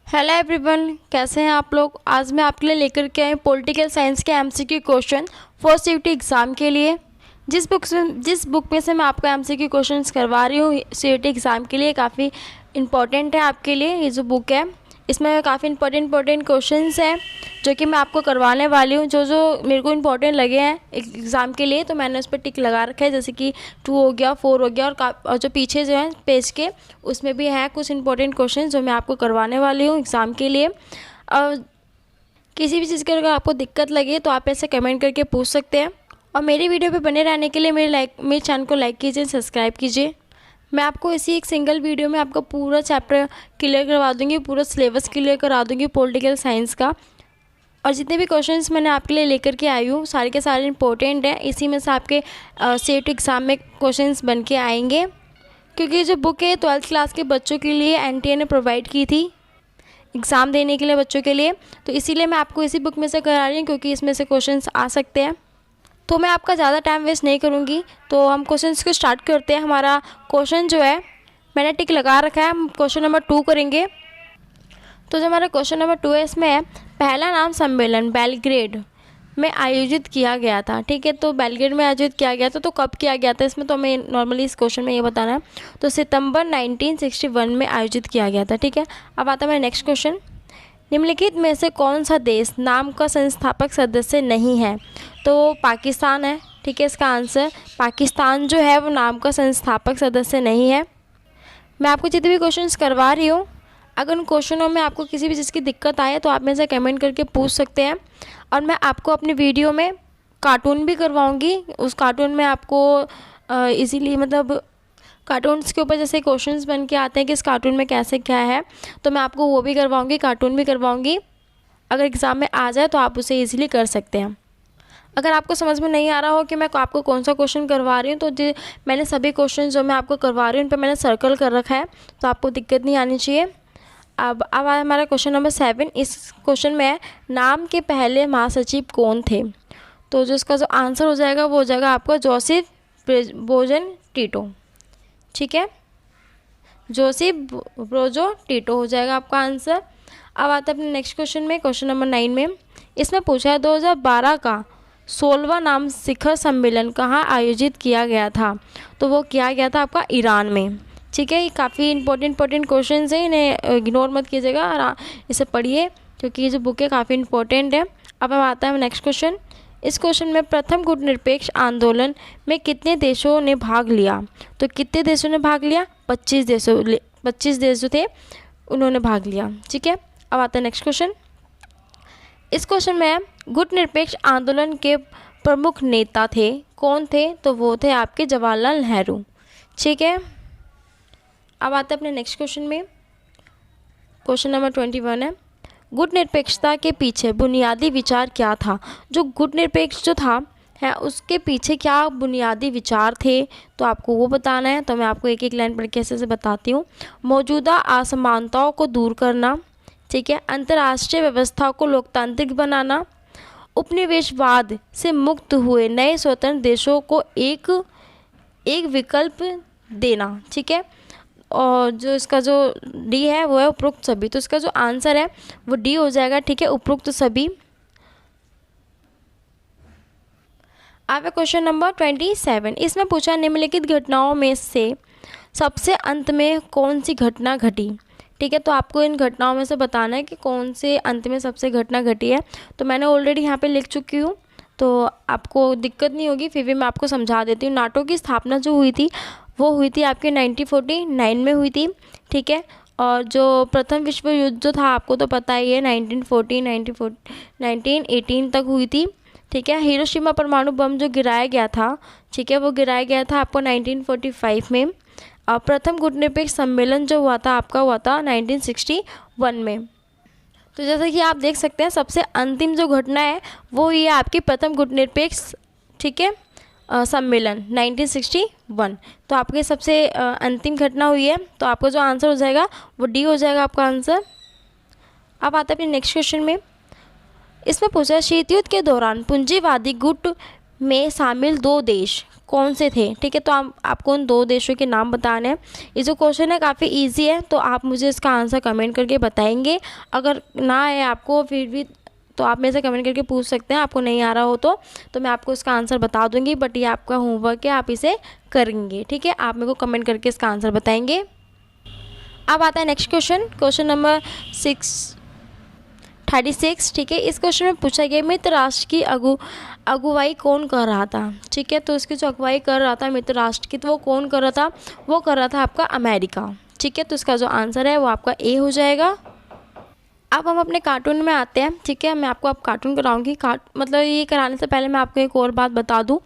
Hello everyone, कैसे हैं आप लोग। आज मैं आपके लिए लेकर के आई पॉलिटिकल साइंस के MCQ question for CUET exam के लिए। जिस बुक में से मैं आपको एमसीक्यू क्वेश्चंस करवा रही हूँ सीयूटी एग्ज़ाम के लिए, काफ़ी इंपॉर्टेंट है आपके लिए। ये जो बुक है इसमें काफ़ी इंपॉर्टेंट क्वेश्चंस हैं जो कि मैं आपको करवाने वाली हूँ। जो मेरे को इंपॉर्टेंट लगे हैं एग्ज़ाम के लिए तो मैंने उस पर टिक लगा रखा है, जैसे कि 2 हो गया, 4 हो गया, और जो पीछे जो है पेज के उसमें भी हैं कुछ इंपॉर्टेंट क्वेश्चन जो मैं आपको करवाने वाली हूँ एग्ज़ाम के लिए। और किसी भी चीज़ की अगर आपको दिक्कत लगे तो आप ऐसे कमेंट करके पूछ सकते हैं। और मेरी वीडियो पे बने रहने के लिए मेरे चैनल को लाइक कीजिए, सब्सक्राइब कीजिए। मैं आपको इसी एक सिंगल वीडियो में आपका पूरा चैप्टर क्लियर करवा दूंगी, पूरा सिलेबस क्लियर करा दूंगी पॉलिटिकल साइंस का। और जितने भी क्वेश्चंस मैंने आपके लिए लेकर के आई हूँ सारे के सारे इंपॉर्टेंट हैं। इसी में से आपके सेट एग्ज़ाम में क्वेश्चंस बन के आएंगे, क्योंकि जो बुक है 12th क्लास के बच्चों के लिए एनटीए ने प्रोवाइड की थी एग्ज़ाम देने के लिए बच्चों के लिए। तो इसीलिए मैं आपको इसी बुक में से करा रही हूँ, क्योंकि इसमें से क्वेश्चंस आ सकते हैं। तो मैं आपका ज़्यादा टाइम वेस्ट नहीं करूँगी, तो हम क्वेश्चंस को स्टार्ट करते हैं। हमारा क्वेश्चन जो है मैंने टिक लगा रखा है, हम क्वेश्चन नंबर 2 करेंगे। तो जो हमारा क्वेश्चन नंबर 2 है इसमें है, पहला नाम सम्मेलन बेलग्रेड में आयोजित किया गया था। ठीक है, तो बेलग्रेड में आयोजित किया गया था, तो कब किया गया था इसमें तो हमें नॉर्मली इस क्वेश्चन में ये बताना है। तो सितंबर 1961 में आयोजित किया गया था। ठीक है, अब आता है मेरा नेक्स्ट क्वेश्चन। निम्नलिखित में से कौन सा देश नाम का संस्थापक सदस्य नहीं है? तो पाकिस्तान है। ठीक है, इसका आंसर पाकिस्तान जो है वो नाम का संस्थापक सदस्य नहीं है। मैं आपको जितने भी क्वेश्चंस करवा रही हूँ, अगर उन क्वेश्चनों में आपको किसी भी चीज़ की दिक्कत आए तो आप मेरे से कमेंट करके पूछ सकते हैं। और मैं आपको अपनी वीडियो में कार्टून भी करवाऊँगी। उस कार्टून में आपको इजीली मतलब कार्टून्स के ऊपर जैसे क्वेश्चंस बन के आते हैं कि इस कार्टून में कैसे क्या है, तो मैं आपको वो भी करवाऊँगी, कार्टून भी करवाऊँगी। अगर एग्ज़ाम में आ जाए तो आप उसे ईजिली कर सकते हैं। अगर आपको समझ में नहीं आ रहा हो कि मैं आपको कौन सा क्वेश्चन करवा रही हूँ, तो मैंने सभी क्वेश्चन जो मैं आपको करवा रही हूँ उन पर मैंने सर्कल कर रखा है, तो आपको दिक्कत नहीं आनी चाहिए। अब आया हमारा क्वेश्चन नंबर 7। इस क्वेश्चन में है, नाम के पहले महासचिव कौन थे? तो जो इसका जो आंसर हो जाएगा वो हो जाएगा आपका जोसेफ बोजन टीटो। ठीक है, जोसेफ ब्रोजो टीटो हो जाएगा आपका आंसर। अब आता है अपने नेक्स्ट क्वेश्चन में, क्वेश्चन नंबर 9 में। इसमें पूछा है 2012 का 16वां नाम शिखर सम्मेलन कहाँ आयोजित किया गया था? तो वो किया गया था आपका ईरान में। ठीक है, ये काफ़ी इंपॉर्टेंट क्वेश्चन है, इन्हें इग्नोर मत कीजिएगा और इसे पढ़िए, क्योंकि ये जो बुक है काफ़ी इंपॉर्टेंट है। अब हम आता है नेक्स्ट क्वेश्चन। इस क्वेश्चन में प्रथम गुटनिरपेक्ष आंदोलन में कितने देशों ने भाग लिया? तो कितने देशों ने भाग लिया? 25 देश जो थे उन्होंने भाग लिया। ठीक है, अब आता है नेक्स्ट क्वेश्चन। इस क्वेश्चन में गुटनिरपेक्ष आंदोलन के प्रमुख नेता थे, कौन थे? तो वो थे आपके जवाहरलाल नेहरू। ठीक है, अब आते हैं अपने नेक्स्ट क्वेश्चन में, क्वेश्चन नंबर 21 है, गुटनिरपेक्षता के पीछे बुनियादी विचार क्या था? जो गुटनिरपेक्ष जो था है उसके पीछे क्या बुनियादी विचार थे, तो आपको वो बताना है। तो मैं आपको एक एक लाइन पढ़ के ऐसे से बताती हूँ। मौजूदा असमानताओं को दूर करना, ठीक है, अंतर्राष्ट्रीय व्यवस्था को लोकतांत्रिक बनाना, उपनिवेशवाद से मुक्त हुए नए स्वतंत्र देशों को एक विकल्प देना। ठीक है, और जो इसका जो डी है वो है उपरोक्त सभी, तो इसका जो आंसर है वो डी हो जाएगा। ठीक है, उपरोक्त सभी। अब क्वेश्चन नंबर 27। इसमें पूछा, निम्नलिखित घटनाओं में से सबसे अंत में कौन सी घटना घटी? ठीक है, तो आपको इन घटनाओं में से बताना है कि कौन से अंत में सबसे घटना घटी है। तो मैंने ऑलरेडी यहाँ पे लिख चुकी हूँ, तो आपको दिक्कत नहीं होगी, फिर भी मैं आपको समझा देती हूँ। नाटो की स्थापना जो हुई थी वो हुई थी आपके 1949 में हुई थी। ठीक है, और जो प्रथम विश्व युद्ध जो था आपको तो पता ही है 1918 तक हुई थी। ठीक है, हिरोशिमा परमाणु बम जो गिराया गया था, ठीक है, वो गिराया गया था आपको 1945 में। प्रथम गुटनिरपेक्ष सम्मेलन जो हुआ था आपका हुआ था 1961 में। तो जैसा कि आप देख सकते हैं सबसे अंतिम जो घटना है वो ये आपकी प्रथम गुटनिरपेक्ष, ठीक है, सम्मेलन 1961। तो आपके सबसे अंतिम घटना हुई है, तो आपका जो आंसर हो जाएगा वो डी हो जाएगा आपका आंसर। अब आता है अपने नेक्स्ट क्वेश्चन में। इसमें पूछा, शीत युद्ध के दौरान पूंजीवादी गुट में शामिल दो देश कौन से थे? ठीक है, तो आपको उन दो देशों के नाम बताने हैं। ये जो क्वेश्चन है काफ़ी इजी है, तो आप मुझे इसका आंसर कमेंट करके बताएंगे। अगर ना आए आपको फिर भी तो आप मेरे से कमेंट करके पूछ सकते हैं, आपको नहीं आ रहा हो तो मैं आपको इसका आंसर बता दूंगी, बट ये आपका होमवर्क है, आप इसे करेंगे। ठीक है, आप मेरे को कमेंट करके इसका आंसर बताएंगे। अब आता है नेक्स्ट क्वेश्चन नंबर 36। ठीक है, इस क्वेश्चन में पूछा गया मित्र राष्ट्र की अगुवाई कौन कर रहा था? ठीक है, तो इसकी जो अगुवाई कर रहा था मित्र राष्ट्र की, तो वो कौन कर रहा था? वो कर रहा था आपका अमेरिका। ठीक है, तो इसका जो आंसर है वो आपका ए हो जाएगा। अब हम अपने कार्टून में आते हैं। ठीक है, मैं आपको अब कार्टून कराऊंगी। मतलब ये कराने से पहले मैं आपको एक और बात बता दूं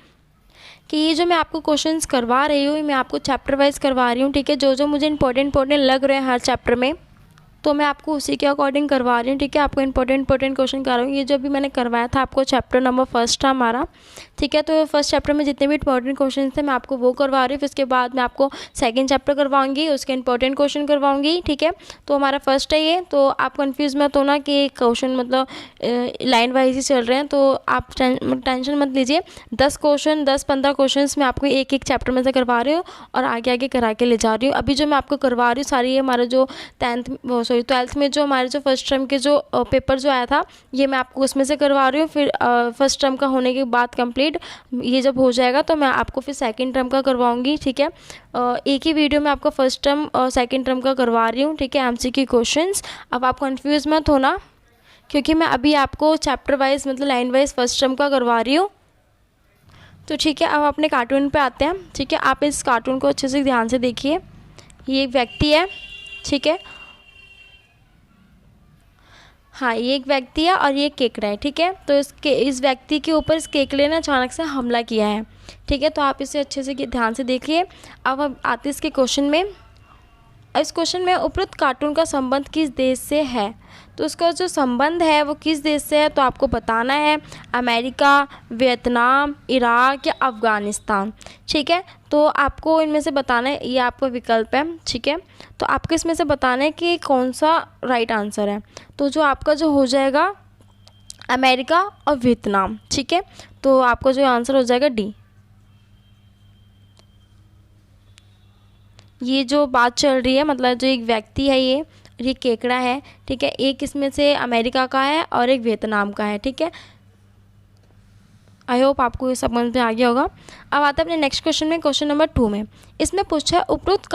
कि ये जो मैं आपको क्वेश्चंस करवा रही हूँ, मैं आपको चैप्टर वाइज करवा रही हूँ। ठीक है, जो जो मुझे इंपॉर्टेंट लग रहे हैं हर चैप्टर में, तो मैं आपको उसी के अकॉर्डिंग करवा रही हूँ। ठीक है, आपको इंपॉर्टेंट क्वेश्चन कर रहा हूँ। ये जो भी मैंने करवाया था आपको चैप्टर नंबर 1 था हमारा। ठीक है, तो फर्स्ट चैप्टर में जितने भी इंपॉर्टेंट क्वेश्चन थे मैं आपको वो करवा रही हूँ। फिर उसके बाद मैं आपको सेकंड चैप्टर करवाऊंगी, उसके इंपॉर्टेंट क्वेश्चन करवाऊंगी। ठीक है, तो हमारा फर्स्ट है ये, तो आप कंफ्यूज मत होना कि क्वेश्चन मतलब लाइन वाइज ही चल रहे हैं, तो आप टेंशन मत लीजिए। 10-15 क्वेश्चन मैं आपको एक एक चैप्टर में से करवा रही हूँ और आगे आगे करा के ले जा रही हूँ। अभी जो मैं आपको करवा रही हूँ सारी, ये हमारा जो 12th में जो हमारे जो फर्स्ट टर्म के जो पेपर जो आया था, ये मैं आपको उसमें से करवा रही हूँ। फिर फर्स्ट टर्म का होने के बाद कंप्लीट ये जब हो जाएगा तो मैं आपको फिर सेकंड टर्म का करवाऊंगी। ठीक है, एक ही वीडियो में आपको फर्स्ट टर्म और सेकंड टर्म का करवा रही हूँ। ठीक है, एमसीक्यू क्वेश्चंस। अब आप कंफ्यूज मत होना, क्योंकि मैं अभी आपको चैप्टर वाइज मतलब लाइन वाइज फर्स्ट टर्म का करवा रही हूँ। तो ठीक है, अब अपने कार्टून पे आते हैं। ठीक है, आप इस कार्टून को अच्छे से ध्यान से देखिए। ये एक व्यक्ति है। ठीक है, हाँ, ये एक व्यक्ति है और ये केकड़ा है। ठीक है, तो इस व्यक्ति के ऊपर इस केकड़े ने अचानक से हमला किया है। ठीक है, तो आप इसे अच्छे से ध्यान से देखिए। अब आते इसके क्वेश्चन में। इस क्वेश्चन में उपरोक्त कार्टून का संबंध किस देश से है? तो उसका जो संबंध है वो किस देश से है, तो आपको बताना है अमेरिका, वियतनाम, इराक या अफ़गानिस्तान। ठीक है, तो आपको इनमें से बताना है, ये आपका विकल्प है। ठीक है, तो आपको इसमें से बताना है कि कौन सा राइट आंसर है। तो जो आपका जो हो जाएगा अमेरिका और वियतनाम। ठीक है, तो आपका जो आंसर हो जाएगा डी। ये जो बात चल रही है मतलब जो एक व्यक्ति है ये केकड़ा है। ठीक है, एक इसमें से अमेरिका का है और एक वियतनाम का है। ठीक है, आई होप आपको ये समझ में आ गया होगा। अब आता है अपने नेक्स्ट क्वेश्चन में, क्वेश्चन नंबर 2 में। इसमें पूछा है उपरोक्त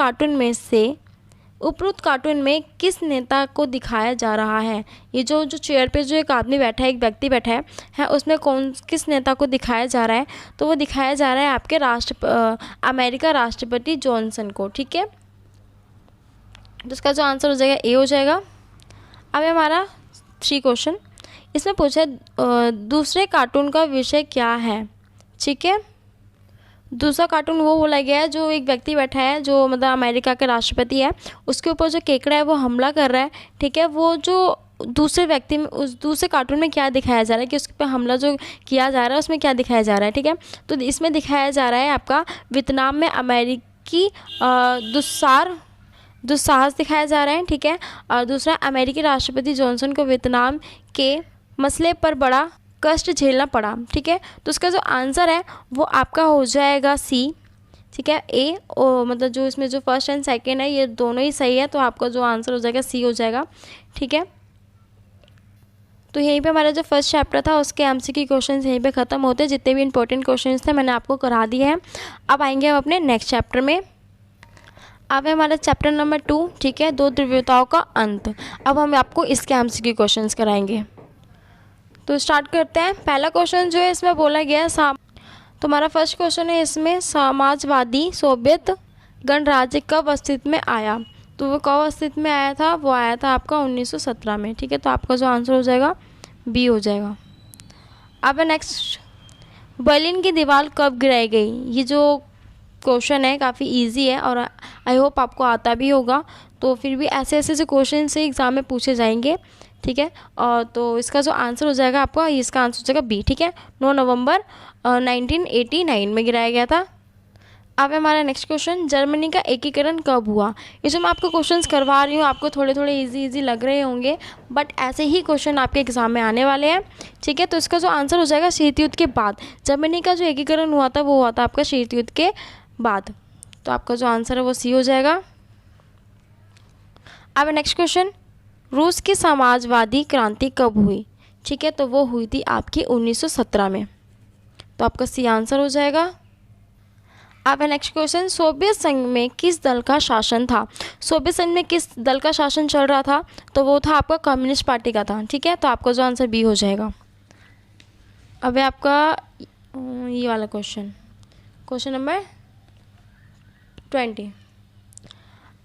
कार्टून में किस नेता को दिखाया जा रहा है? ये जो चेयर पे जो एक आदमी बैठा है, एक व्यक्ति बैठा है उसमें किस नेता को दिखाया जा रहा है? तो वो दिखाया जा रहा है आपके अमेरिका राष्ट्रपति जॉनसन को। ठीक है, तो इसका जो आंसर हो जाएगा ए हो जाएगा। अब हमारा 3 क्वेश्चन। इसमें पूछा है दूसरे कार्टून का विषय क्या है? ठीक है, दूसरा कार्टून वो बोला गया है जो एक व्यक्ति बैठा है जो मतलब अमेरिका के राष्ट्रपति है, उसके ऊपर जो केकड़ा है वो हमला कर रहा है। ठीक है, वो जो दूसरे व्यक्ति में उस दूसरे कार्टून में क्या दिखाया जा रहा है कि उसके पर हमला जो किया जा रहा है उसमें क्या दिखाया जा रहा है? ठीक है, तो इसमें दिखाया जा रहा है आपका वियतनाम में अमेरिकी दुस्साहस दिखाया जा रहा है। ठीक है, और दूसरा अमेरिकी राष्ट्रपति जॉनसन को वियतनाम के मसले पर बड़ा कष्ट झेलना पड़ा। ठीक है, तो उसका जो आंसर है वो आपका हो जाएगा सी। ठीक है, ए मतलब जो इसमें जो फर्स्ट एंड सेकंड है ये दोनों ही सही है, तो आपका जो आंसर हो जाएगा सी हो जाएगा। ठीक है, तो यहीं पे हमारा जो फर्स्ट चैप्टर था उसके एमसीक्यू क्वेश्चंस यहीं पे ख़त्म होते हैं। जितने भी इंपॉर्टेंट क्वेश्चंस थे मैंने आपको करा दिए हैं। अब आएंगे हम अपने नेक्स्ट चैप्टर में। अब है हमारा चैप्टर नंबर 2। ठीक है, 2 ध्रुवीयताओं का अंत। अब हम आपको इसके एमसीक्यू क्वेश्चंस कराएंगे, तो स्टार्ट करते हैं। पहला क्वेश्चन जो है इसमें बोला गया है तो हमारा फर्स्ट क्वेश्चन है इसमें, समाजवादी सोवियत गणराज्य कब अस्तित्व में आया? तो वो कब अस्तित्व में आया था? वो आया था आपका 1917 में। ठीक है, तो आपका जो आंसर हो जाएगा बी हो जाएगा। अब नेक्स्ट, बर्लिन की दीवार कब गिराई गई? ये जो क्वेश्चन है काफ़ी इजी है और आई होप आपको आता भी होगा। तो फिर भी ऐसे ऐसे जो क्वेश्चन से एग्ज़ाम में पूछे जाएंगे। ठीक है, और तो इसका जो आंसर हो जाएगा आपका, इसका आंसर हो जाएगा बी। ठीक है, 9 नवंबर 1989 में गिराया गया था। अब है हमारा नेक्स्ट क्वेश्चन, जर्मनी का एकीकरण कब हुआ। ये जो मैं आपको क्वेश्चंस करवा रही हूँ आपको थोड़े थोड़े इजी लग रहे होंगे, बट ऐसे ही क्वेश्चन आपके एग्जाम में आने वाले हैं, ठीक है। तो इसका जो आंसर हो जाएगा शीत युद्ध के बाद। जर्मनी का जो एकीकरण हुआ था वो हुआ था आपका शीत युद्ध के बाद। तो आपका जो आंसर है वो सी हो जाएगा। अब नेक्स्ट क्वेश्चन, रूस की समाजवादी क्रांति कब हुई, ठीक है। तो वो हुई थी आपकी 1917 में। तो आपका सी आंसर हो जाएगा। अब नेक्स्ट क्वेश्चन, सोवियत संघ में किस दल का शासन था। सोवियत संघ में किस दल का शासन चल रहा था, तो वो था आपका कम्युनिस्ट पार्टी का था, ठीक है। तो आपका जो आंसर बी हो जाएगा। अब है आपका ये वाला क्वेश्चन, क्वेश्चन नंबर 20।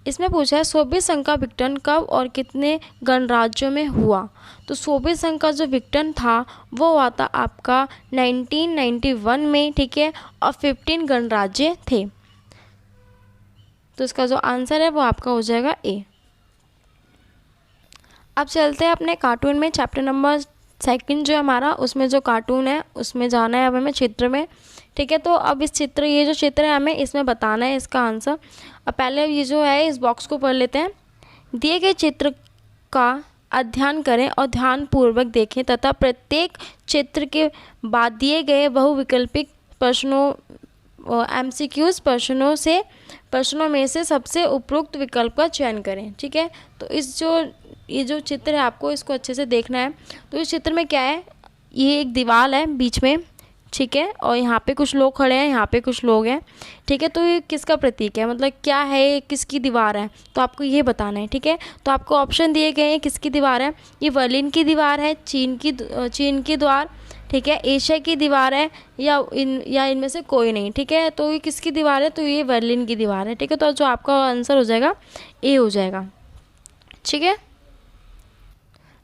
इसमें पूछा है सोवियत संघ का विघटन कब और कितने गणराज्यों में हुआ। तो सोवियत संघ का जो विघटन था वो हुआ था आपका 1991 में, ठीक है, और 15 गणराज्य थे। तो इसका जो आंसर है वो आपका हो जाएगा ए। अब चलते हैं अपने कार्टून में, चैप्टर नंबर 2 जो हमारा, उसमें जो कार्टून है उसमें जाना है अब हमें चित्र में, ठीक है। तो अब इस चित्र, ये जो चित्र है हमें इसमें बताना है इसका आंसर। अब पहले ये जो है इस बॉक्स को पढ़ लेते हैं। दिए गए चित्र का अध्ययन करें और ध्यानपूर्वक देखें तथा प्रत्येक चित्र के बाद दिए गए बहुविकल्पिक प्रश्नों MCQs प्रश्नों में से सबसे उपयुक्त विकल्प का चयन करें, ठीक है। तो ये जो चित्र है आपको इसको अच्छे से देखना है। तो इस चित्र में क्या है, ये एक दीवार है बीच में, ठीक है, और यहाँ पे कुछ लोग खड़े हैं, यहाँ पे कुछ लोग हैं, ठीक है। तो ये किसका प्रतीक है, मतलब क्या है, ये किसकी दीवार है, तो आपको ये बताना है, ठीक है। तो आपको ऑप्शन दिए गए हैं किसकी दीवार है, ये बर्लिन की दीवार है, चीन की दीवार, ठीक है, एशिया की दीवार है, या इनमें से कोई नहीं, ठीक है। तो ये किसकी दीवार है, तो ये बर्लिन की दीवार है, ठीक है। तो जो आपका आंसर हो जाएगा ए हो जाएगा, ठीक है।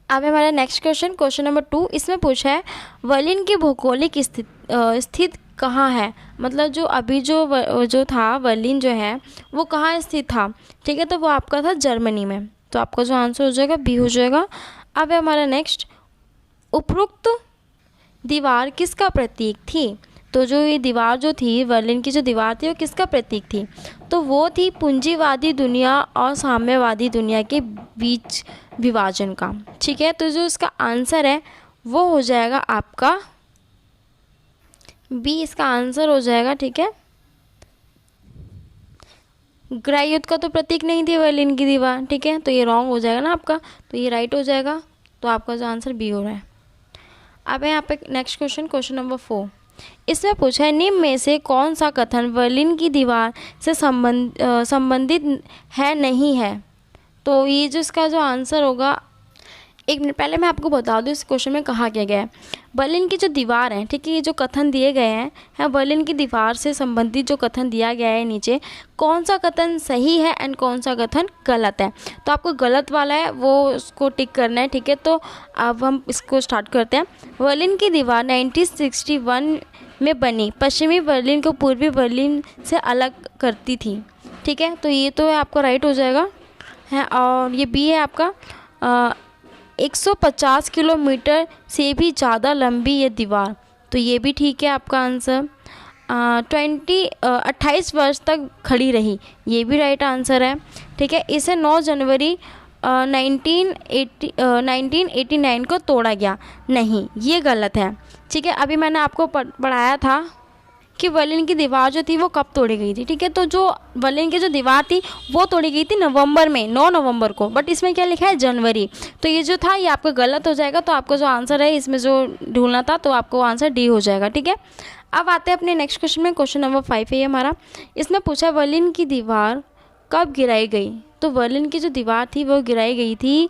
अब हमारा नेक्स्ट क्वेश्चन, क्वेश्चन नंबर 2। इसमें पूछा है बर्लिन की भौगोलिक स्थित कहाँ है, मतलब जो अभी जो था बर्लिन जो है वो कहाँ स्थित था, ठीक है। तो वो आपका था जर्मनी में। तो आपका जो आंसर हो जाएगा बी हो जाएगा। अब है हमारा नेक्स्ट, उपरोक्त दीवार किसका प्रतीक थी। तो जो ये दीवार जो थी, बर्लिन की जो दीवार थी वो किसका प्रतीक थी, तो वो थी पूंजीवादी दुनिया और साम्यवादी दुनिया के बीच विभाजन का, ठीक है। तो जो इसका आंसर है वो हो जाएगा आपका बी, इसका आंसर हो जाएगा, ठीक है। गृह युद्ध का तो प्रतीक नहीं थी बर्लिन की दीवार, ठीक है। तो ये रॉन्ग हो जाएगा ना आपका, तो ये राइट हो जाएगा। तो आपका जो आंसर बी हो रहा है। अब यहाँ पे नेक्स्ट क्वेश्चन, क्वेश्चन नंबर 4। इसमें पूछा है निम्न में से कौन सा कथन बर्लिन की दीवार से संबंधित है नहीं है। तो ये जो इसका जो आंसर होगा, एक मिनट पहले मैं आपको बता दूँ इस क्वेश्चन में कहा क्या गया है। बर्लिन की जो दीवार है, ठीक है, ये जो कथन दिए गए हैं बर्लिन की दीवार से संबंधित जो कथन दिया गया है नीचे, कौन सा कथन सही है एंड कौन सा कथन गलत है। तो आपको गलत वाला है वो उसको टिक करना है, ठीक है। तो अब हम इसको स्टार्ट करते हैं। बर्लिन की दीवार 1961 में बनी, पश्चिमी बर्लिन को पूर्वी बर्लिन से अलग करती थी, ठीक है। तो ये तो आपका राइट हो जाएगा है। और ये बी है आपका 150 किलोमीटर से भी ज़्यादा लंबी ये दीवार, तो ये भी ठीक है आपका आंसर। 28 वर्ष तक खड़ी रही, ये भी राइट आंसर है, ठीक है। इसे 9 जनवरी 1989 को तोड़ा गया, नहीं ये गलत है, ठीक है। अभी मैंने आपको पढ़ाया था कि बर्लिन की दीवार जो थी वो कब तोड़ी गई थी, ठीक है। तो जो बर्लिन की जो दीवार थी वो तोड़ी गई थी नवंबर में, 9 नवंबर को, बट इसमें क्या लिखा है जनवरी। तो ये जो था ये आपका गलत हो जाएगा। तो आपका जो आंसर है इसमें जो ढूंढना था, तो आपको आंसर डी हो जाएगा, ठीक है। अब आते हैं अपने नेक्स्ट क्वेश्चन में, क्वेश्चन नंबर 5 है ये हमारा। इसमें पूछा बर्लिन की दीवार कब गिराई गई। तो बर्लिन की जो दीवार थी वो गिराई गई थी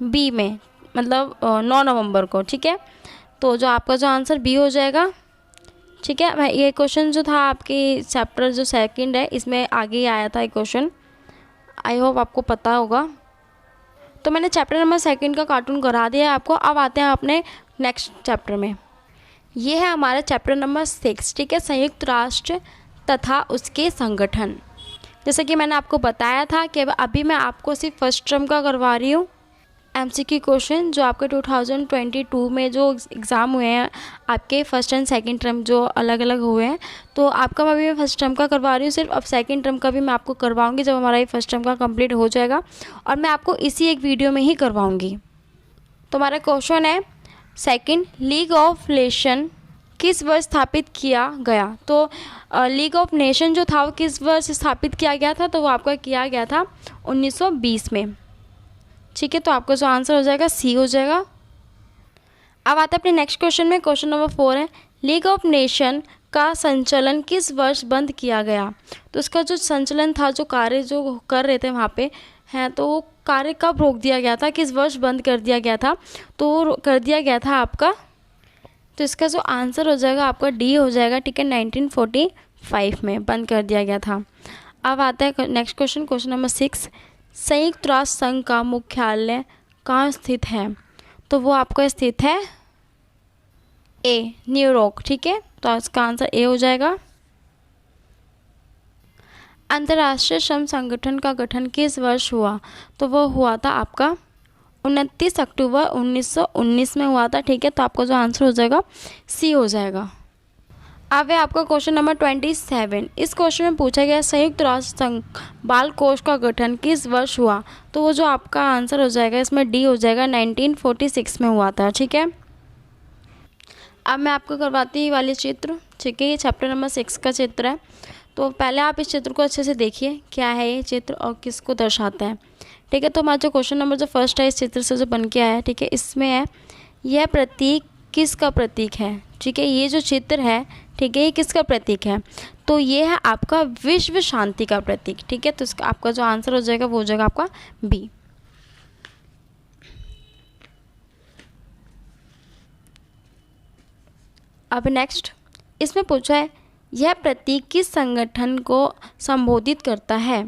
बी में, मतलब 9 नवंबर को, ठीक है। तो जो आपका जो आंसर बी हो जाएगा, ठीक है। ये क्वेश्चन जो था आपके चैप्टर जो 2 है इसमें आगे ही आया था ये क्वेश्चन, आई होप आपको पता होगा। तो मैंने चैप्टर नंबर 2 का कार्टून करा दिया है आपको। अब आते हैं अपने नेक्स्ट चैप्टर में। ये है हमारा चैप्टर नंबर 6, ठीक है, संयुक्त राष्ट्र तथा उसके संगठन। जैसे कि मैंने आपको बताया था कि अभी मैं आपको सिर्फ फर्स्ट टर्म का करवा रही हूँ एमसीक्यू क्वेश्चन जो आपके 2022 में जो एग्ज़ाम हुए हैं आपके फर्स्ट एंड सेकंड टर्म जो अलग अलग हुए हैं, तो आपका मैं अभी फर्स्ट टर्म का करवा रही हूँ सिर्फ, अब सेकंड टर्म का भी मैं आपको करवाऊँगी जब हमारा ये फर्स्ट टर्म का कंप्लीट हो जाएगा, और मैं आपको इसी एक वीडियो में ही करवाऊँगी। तो हमारा क्वेश्चन है सेकंड, लीग ऑफ नेशन किस वर्ष स्थापित किया गया। तो लीग ऑफ नेशन जो था वो किस वर्ष स्थापित किया गया था, तो वो आपका किया गया था 1920 में। ठीक है, तो आपका जो आंसर हो जाएगा सी हो जाएगा। अब आते हैं अपने नेक्स्ट क्वेश्चन में। क्वेश्चन नंबर 4 है, लीग ऑफ नेशन का संचालन किस वर्ष बंद किया गया। तो इसका जो संचालन था, जो कार्य जो कर रहे थे वहाँ पे हैं, तो वो कार्य कब रोक दिया गया था, किस वर्ष बंद कर दिया गया था, तो वो कर दिया गया था आपका, तो इसका जो आंसर हो जाएगा आपका डी हो जाएगा। ठीक है, 1945 में बंद कर दिया गया था। अब आता है नेक्स्ट क्वेश्चन, क्वेश्चन नंबर 6, संयुक्त राष्ट्र संघ का मुख्यालय कहाँ स्थित है। तो वो आपका स्थित है ए, न्यूयॉर्क। ठीक है, तो इसका आंसर ए हो जाएगा। अंतर्राष्ट्रीय श्रम संगठन का गठन किस वर्ष हुआ। तो वो हुआ था आपका 29 अक्टूबर 1919 में हुआ था। ठीक है, तो आपका जो आंसर हो जाएगा सी हो जाएगा। अब है आपका क्वेश्चन नंबर 27। इस क्वेश्चन में पूछा गया संयुक्त राष्ट्र संघ बाल कोष का गठन किस वर्ष हुआ। तो वो जो आपका आंसर हो जाएगा इसमें डी हो जाएगा, 1946 में हुआ था। ठीक है, अब मैं आपको करवाती हूँ वाली चित्र। ठीक है, ये चैप्टर नंबर 6 का चित्र है। तो पहले आप इस चित्र को अच्छे से देखिए क्या है ये चित्र और किसको दर्शाता है। ठीक है, तो हमारा जो क्वेश्चन नंबर जो फर्स्ट है इस चित्र से जो बन के आया है, ठीक है, इसमें है यह प्रतीक किसका प्रतीक है। ठीक है, ये जो चित्र है, ठीक है, ये किसका प्रतीक है। तो ये है आपका विश्व शांति का प्रतीक। ठीक है, तो इसका आपका जो आंसर हो जाएगा वो हो जाएगा आपका बी। अब नेक्स्ट इसमें पूछा है यह प्रतीक किस संगठन को संबोधित करता है।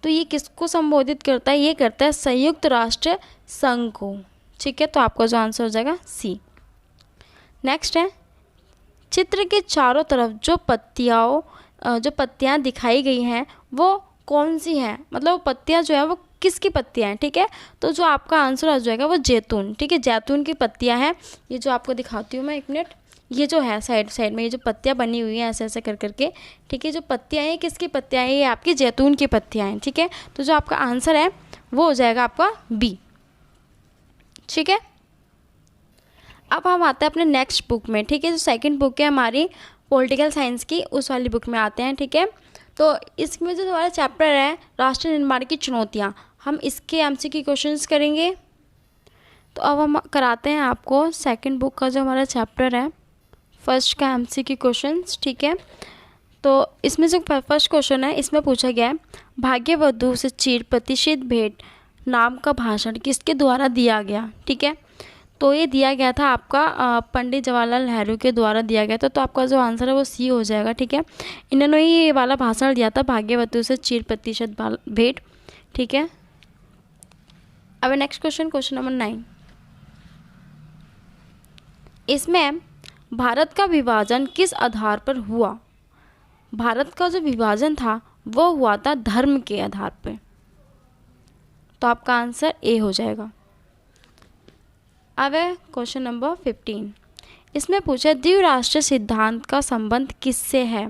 तो ये किसको संबोधित करता है, ये करता है संयुक्त राष्ट्र संघ को। ठीक है, तो आपका जो आंसर हो जाएगा सी। नेक्स्ट है चित्र के चारों तरफ जो पत्तियां दिखाई गई हैं वो कौन सी हैं, मतलब वो पत्तियां जो है वो किसकी पत्तियां हैं। ठीक है, तो जो आपका आंसर आ जाएगा वो जैतून। ठीक है, जैतून की पत्तियां हैं। ये जो आपको दिखाती हूँ मैं, एक मिनट, ये जो है साइड में ये जो पत्तियां बनी हुई हैं ऐसे ऐसे कर करके, ठीक है, जो पत्तियां हैं किसकी पत्तियां हैं, ये आपकी जैतून की पत्तियां हैं। ठीक है, तो जो आपका आंसर है वो हो जाएगा आपका बी। ठीक है, अब हम आते हैं अपने नेक्स्ट बुक में। ठीक है, जो सेकंड बुक है हमारी पॉलिटिकल साइंस की, उस वाली बुक में आते हैं। ठीक है, तो इसमें जो हमारा चैप्टर है राष्ट्र निर्माण की चुनौतियाँ, हम इसके एमसीक्यू क्वेश्चंस करेंगे। तो अब हम कराते हैं आपको सेकंड बुक का जो हमारा चैप्टर है फर्स्ट का एमसीक्यू क्वेश्चंस। ठीक है, तो इसमें जो फर्स्ट क्वेश्चन है इसमें पूछा गया है भाग्यवधू से चिर प्रतिष्ठित भेंट नाम का भाषण किसके द्वारा दिया गया। ठीक है, तो ये दिया गया था आपका पंडित जवाहरलाल नेहरू के द्वारा दिया गया था। तो आपका जो आंसर है वो सी हो जाएगा। ठीक है, इन्होंने ही ये वाला भाषण दिया था भाग्यवधू से चिर प्रतिष्ठित भेंट। ठीक है, अब नेक्स्ट क्वेश्चन, क्वेश्चन नंबर 9। इसमें भारत का विभाजन किस आधार पर हुआ। भारत का जो विभाजन था वो हुआ था धर्म के आधार पर। तो आपका आंसर ए हो जाएगा। अब है क्वेश्चन नंबर 15। इसमें पूछा द्विराष्ट्रीय सिद्धांत का संबंध किससे है।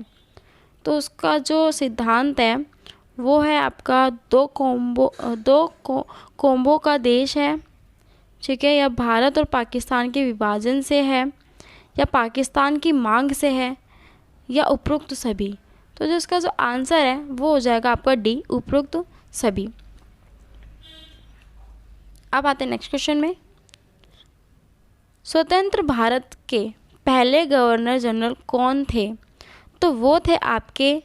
तो उसका जो सिद्धांत है वो है आपका दो कौमों का देश है। ठीक है, या भारत और पाकिस्तान के विभाजन से है, या पाकिस्तान की मांग से है, या उपरोक्त सभी। तो जो इसका जो आंसर है वो हो जाएगा आपका डी, उपरोक्त सभी। अब आते हैं नेक्स्ट क्वेश्चन में। स्वतंत्र भारत के पहले गवर्नर जनरल कौन थे। तो वो थे आपके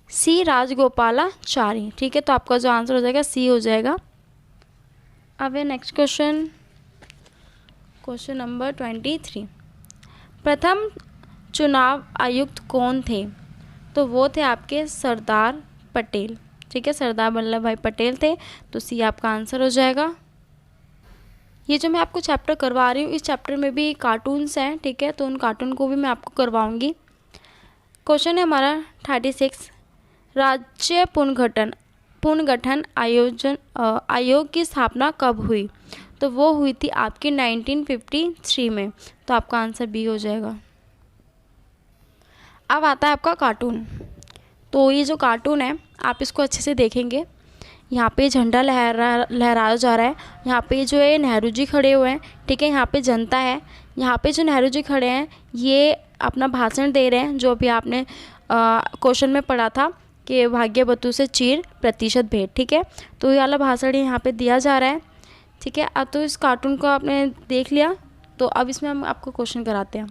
सी राजगोपालाचारी। ठीक है, तो आपका जो आंसर हो जाएगा सी हो जाएगा। अब है नेक्स्ट क्वेश्चन, क्वेश्चन नंबर 23। प्रथम चुनाव आयुक्त कौन थे। तो वो थे आपके सरदार पटेल। ठीक है, सरदार वल्लभ भाई पटेल थे। तो सी आपका आंसर हो जाएगा। ये जो मैं आपको चैप्टर करवा रही हूँ इस चैप्टर में भी कार्टून्स हैं। ठीक है, तो उन कार्टून को भी मैं आपको करवाऊँगी। क्वेश्चन है हमारा 36। राज्य पुनर्गठन पुनर्गठन आयोग की स्थापना कब हुई? तो वो हुई थी आपकी 1953 में। तो आपका आंसर बी हो जाएगा। अब आता है आपका कार्टून। तो ये जो कार्टून है आप इसको अच्छे से देखेंगे। यहाँ पे झंडा लहराया जा रहा है। यहाँ पे जो है नेहरू जी खड़े हुए हैं, ठीक है। यहाँ पे जनता है। यहाँ पे जो नेहरू जी खड़े हैं ये अपना भाषण दे रहे हैं, जो भी आपने क्वेश्चन में पढ़ा था कि भाग्य बतु से चीर प्रतिशत भेंट, ठीक है। तो ये वाला भाषण यहाँ पे दिया जा रहा है, ठीक है। अब तो इस कार्टून को आपने देख लिया, तो अब इसमें हम आपको क्वेश्चन कराते हैं।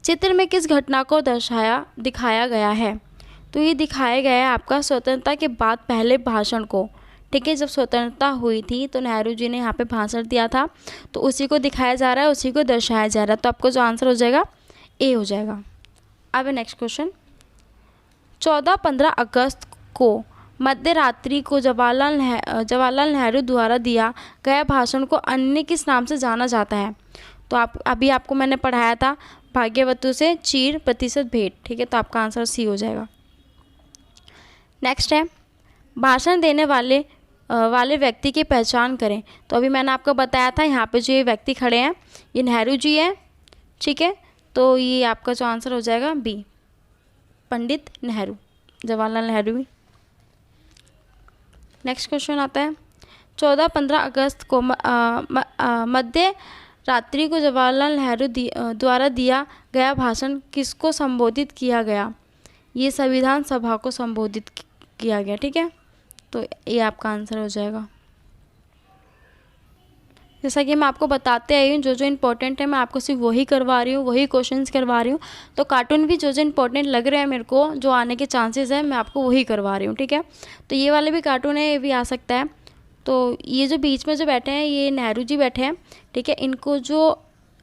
चित्र में किस घटना को दिखाया गया है? तो ये दिखाया गया है आपका स्वतंत्रता के बाद पहले भाषण को, ठीक है। जब स्वतंत्रता हुई थी तो नेहरू जी ने यहाँ पे भाषण दिया था, तो उसी को दिखाया जा रहा है, उसी को दर्शाया जा रहा है। तो आपको जो आंसर हो जाएगा ए हो जाएगा। अब नेक्स्ट क्वेश्चन, 14-15 अगस्त को मध्य रात्रि को जवाहरलाल नेहरू द्वारा दिया गया भाषण को अन्य किस नाम से जाना जाता है? तो आपको मैंने पढ़ाया था भाग्यवतु से चीर प्रतिशत भेंट, ठीक है। तो आपका आंसर सी हो जाएगा। नेक्स्ट है, भाषण देने वाले व्यक्ति की पहचान करें। तो अभी मैंने आपको बताया था यहाँ पे जो ये व्यक्ति खड़े हैं ये नेहरू जी हैं, ठीक है। तो ये आपका जो आंसर हो जाएगा B, Pandit Nehru, Jawaharlal Nehru. Next question आता है, 14-15 अगस्त को मध्य रात्रि को जवाहरलाल नेहरू द्वारा दिया गया भाषण किसको संबोधित किया गया? ये संविधान सभा को संबोधित किया गया, ठीक है। तो ये आपका आंसर हो जाएगा। जैसा कि मैं आपको बताते आई हूँ, जो जो इम्पोर्टेंट है मैं आपको सिर्फ वही करवा रही हूँ, वही क्वेश्चंस करवा रही हूँ। तो कार्टून भी जो जो इम्पोर्टेंट लग रहे हैं मेरे को, जो आने के चांसेस है, मैं आपको वही करवा रही हूँ, ठीक है। तो ये वाले भी कार्टून है, ये भी आ सकता है। तो ये जो बीच में जो बैठे हैं ये नेहरू जी बैठे हैं, ठीक है। इनको जो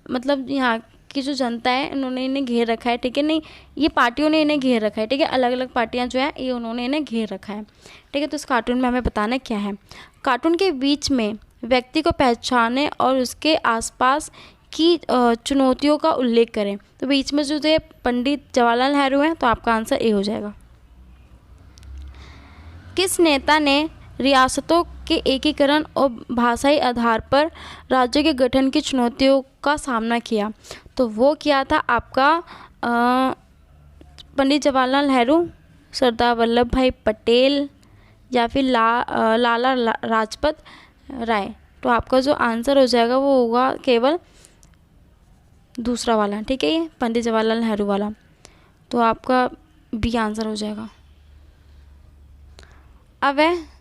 मतलब यहाँ की जो जनता है इन्होंने इन्हें घेर रखा है, ठीक है। नहीं, ये पार्टियों ने इन्हें घेर रखा है, ठीक है। अलग अलग पार्टियाँ जो है ये उन्होंने इन्हें घेर रखा है, ठीक है। तो इस कार्टून में हमें बताना क्या है, कार्टून के बीच में व्यक्ति को पहचाने और उसके आसपास की चुनौतियों का उल्लेख करें। तो बीच में जो है पंडित जवाहरलाल नेहरू हैं, तो आपका आंसर ए हो जाएगा। किस नेता ने रियासतों के एकीकरण और भाषाई आधार पर राज्यों के गठन की चुनौतियों का सामना किया? तो वो किया था आपका पंडित जवाहरलाल नेहरू, सरदार वल्लभ भाई पटेल या फिर लाला लाजपत राय। तो आपका जो आंसर हो जाएगा वो होगा केवल दूसरा वाला, ठीक है, ये पंडित जवाहरलाल नेहरू वाला। तो आपका बी आंसर हो जाएगा। अब है,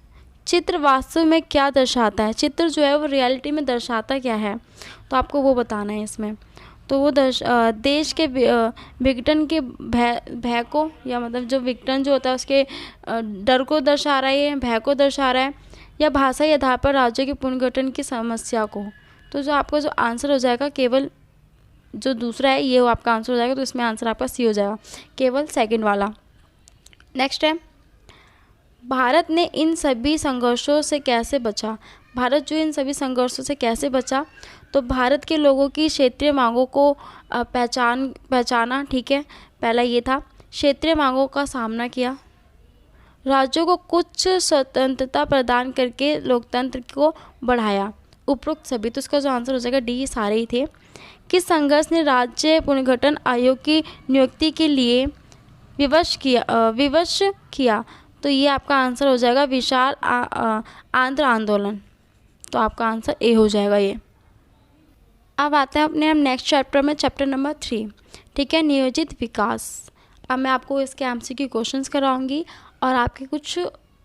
चित्र वास्तव में क्या दर्शाता है? चित्र जो है वो रियलिटी में दर्शाता क्या है? तो आपको वो बताना है इसमें। तो वो देश के विघटन के भय को, या मतलब जो विघटन जो होता है उसके डर को दर्शा रहा है, भय को दर्शा रहा है, या भाषाई आधार पर राज्यों के पुनर्गठन की समस्या को। तो जो आपका जो आंसर हो जाएगा केवल जो दूसरा है ये वो आपका आंसर हो जाएगा। तो इसमें आंसर आपका सी हो जाएगा, केवल सेकंड वाला। नेक्स्ट है, भारत ने इन सभी संघर्षों से कैसे बचा? भारत जो इन सभी संघर्षों से कैसे बचा? तो भारत के लोगों की क्षेत्रीय मांगों को पहचाना, ठीक है, पहला ये था। क्षेत्रीय मांगों का सामना किया, राज्यों को कुछ स्वतंत्रता प्रदान करके लोकतंत्र को बढ़ाया, उपरोक्त सभी। तो इसका जो आंसर हो जाएगा डी, सारे ही थे। किस संघर्ष ने राज्य पुनर्गठन आयोग की नियुक्ति के लिए विवश किया? तो ये आपका आंसर हो जाएगा विशाल आंध्र आंदोलन। तो आपका आंसर ए हो जाएगा ये। अब आते हैं अपने हम नेक्स्ट चैप्टर में, चैप्टर नंबर 3, ठीक है, नियोजित विकास। अब मैं आपको इसके एमसीक्यू क्वेश्चंस कराऊंगी और आपके कुछ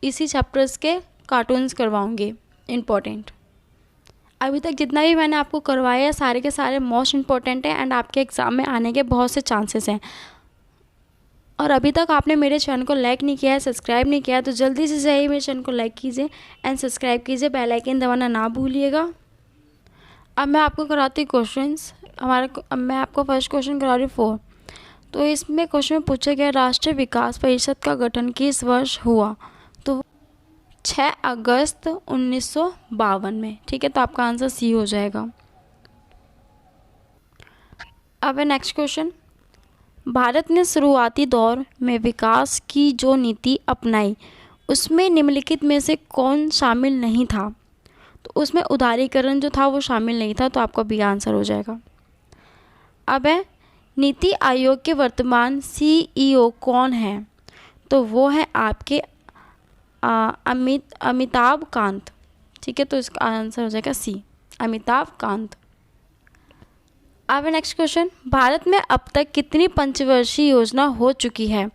इसी चैप्टर्स के कार्टून्स करवाऊंगी इम्पोर्टेंट। अभी तक जितना भी मैंने आपको करवाया है सारे के सारे मोस्ट इम्पॉर्टेंट हैं एंड आपके एग्ज़ाम में आने के बहुत से चांसेस हैं। और अभी तक आपने मेरे चैनल को लाइक नहीं किया है, सब्सक्राइब नहीं किया है, तो जल्दी से जाइए मेरे चैनल को लाइक कीजिए एंड सब्सक्राइब कीजिए, बेल आइकन दबाना ना भूलिएगा। अब मैं आपको कराती हूँ क्वेश्चंस। अब मैं आपको फर्स्ट क्वेश्चन करा रही हूँ 4। तो इसमें क्वेश्चन में पूछा गया राष्ट्रीय विकास परिषद का गठन किस वर्ष हुआ? तो 6 अगस्त 1952 में, ठीक है। तो आपका आंसर सी हो जाएगा। अब है नेक्स्ट क्वेश्चन, भारत ने शुरुआती दौर में विकास की जो नीति अपनाई उसमें निम्नलिखित में से कौन शामिल नहीं था? तो उसमें उदारीकरण जो था वो शामिल नहीं था, तो आपका बी आंसर हो जाएगा। अब है नीति आयोग के वर्तमान सीईओ कौन है? तो वो है आपके अमिताभ कांत। ठीक है, तो इसका आंसर हो जाएगा सी, अमिताभ कांत। अब नेक्स्ट क्वेश्चन, भारत में अब तक कितनी पंचवर्षीय योजना हो चुकी है?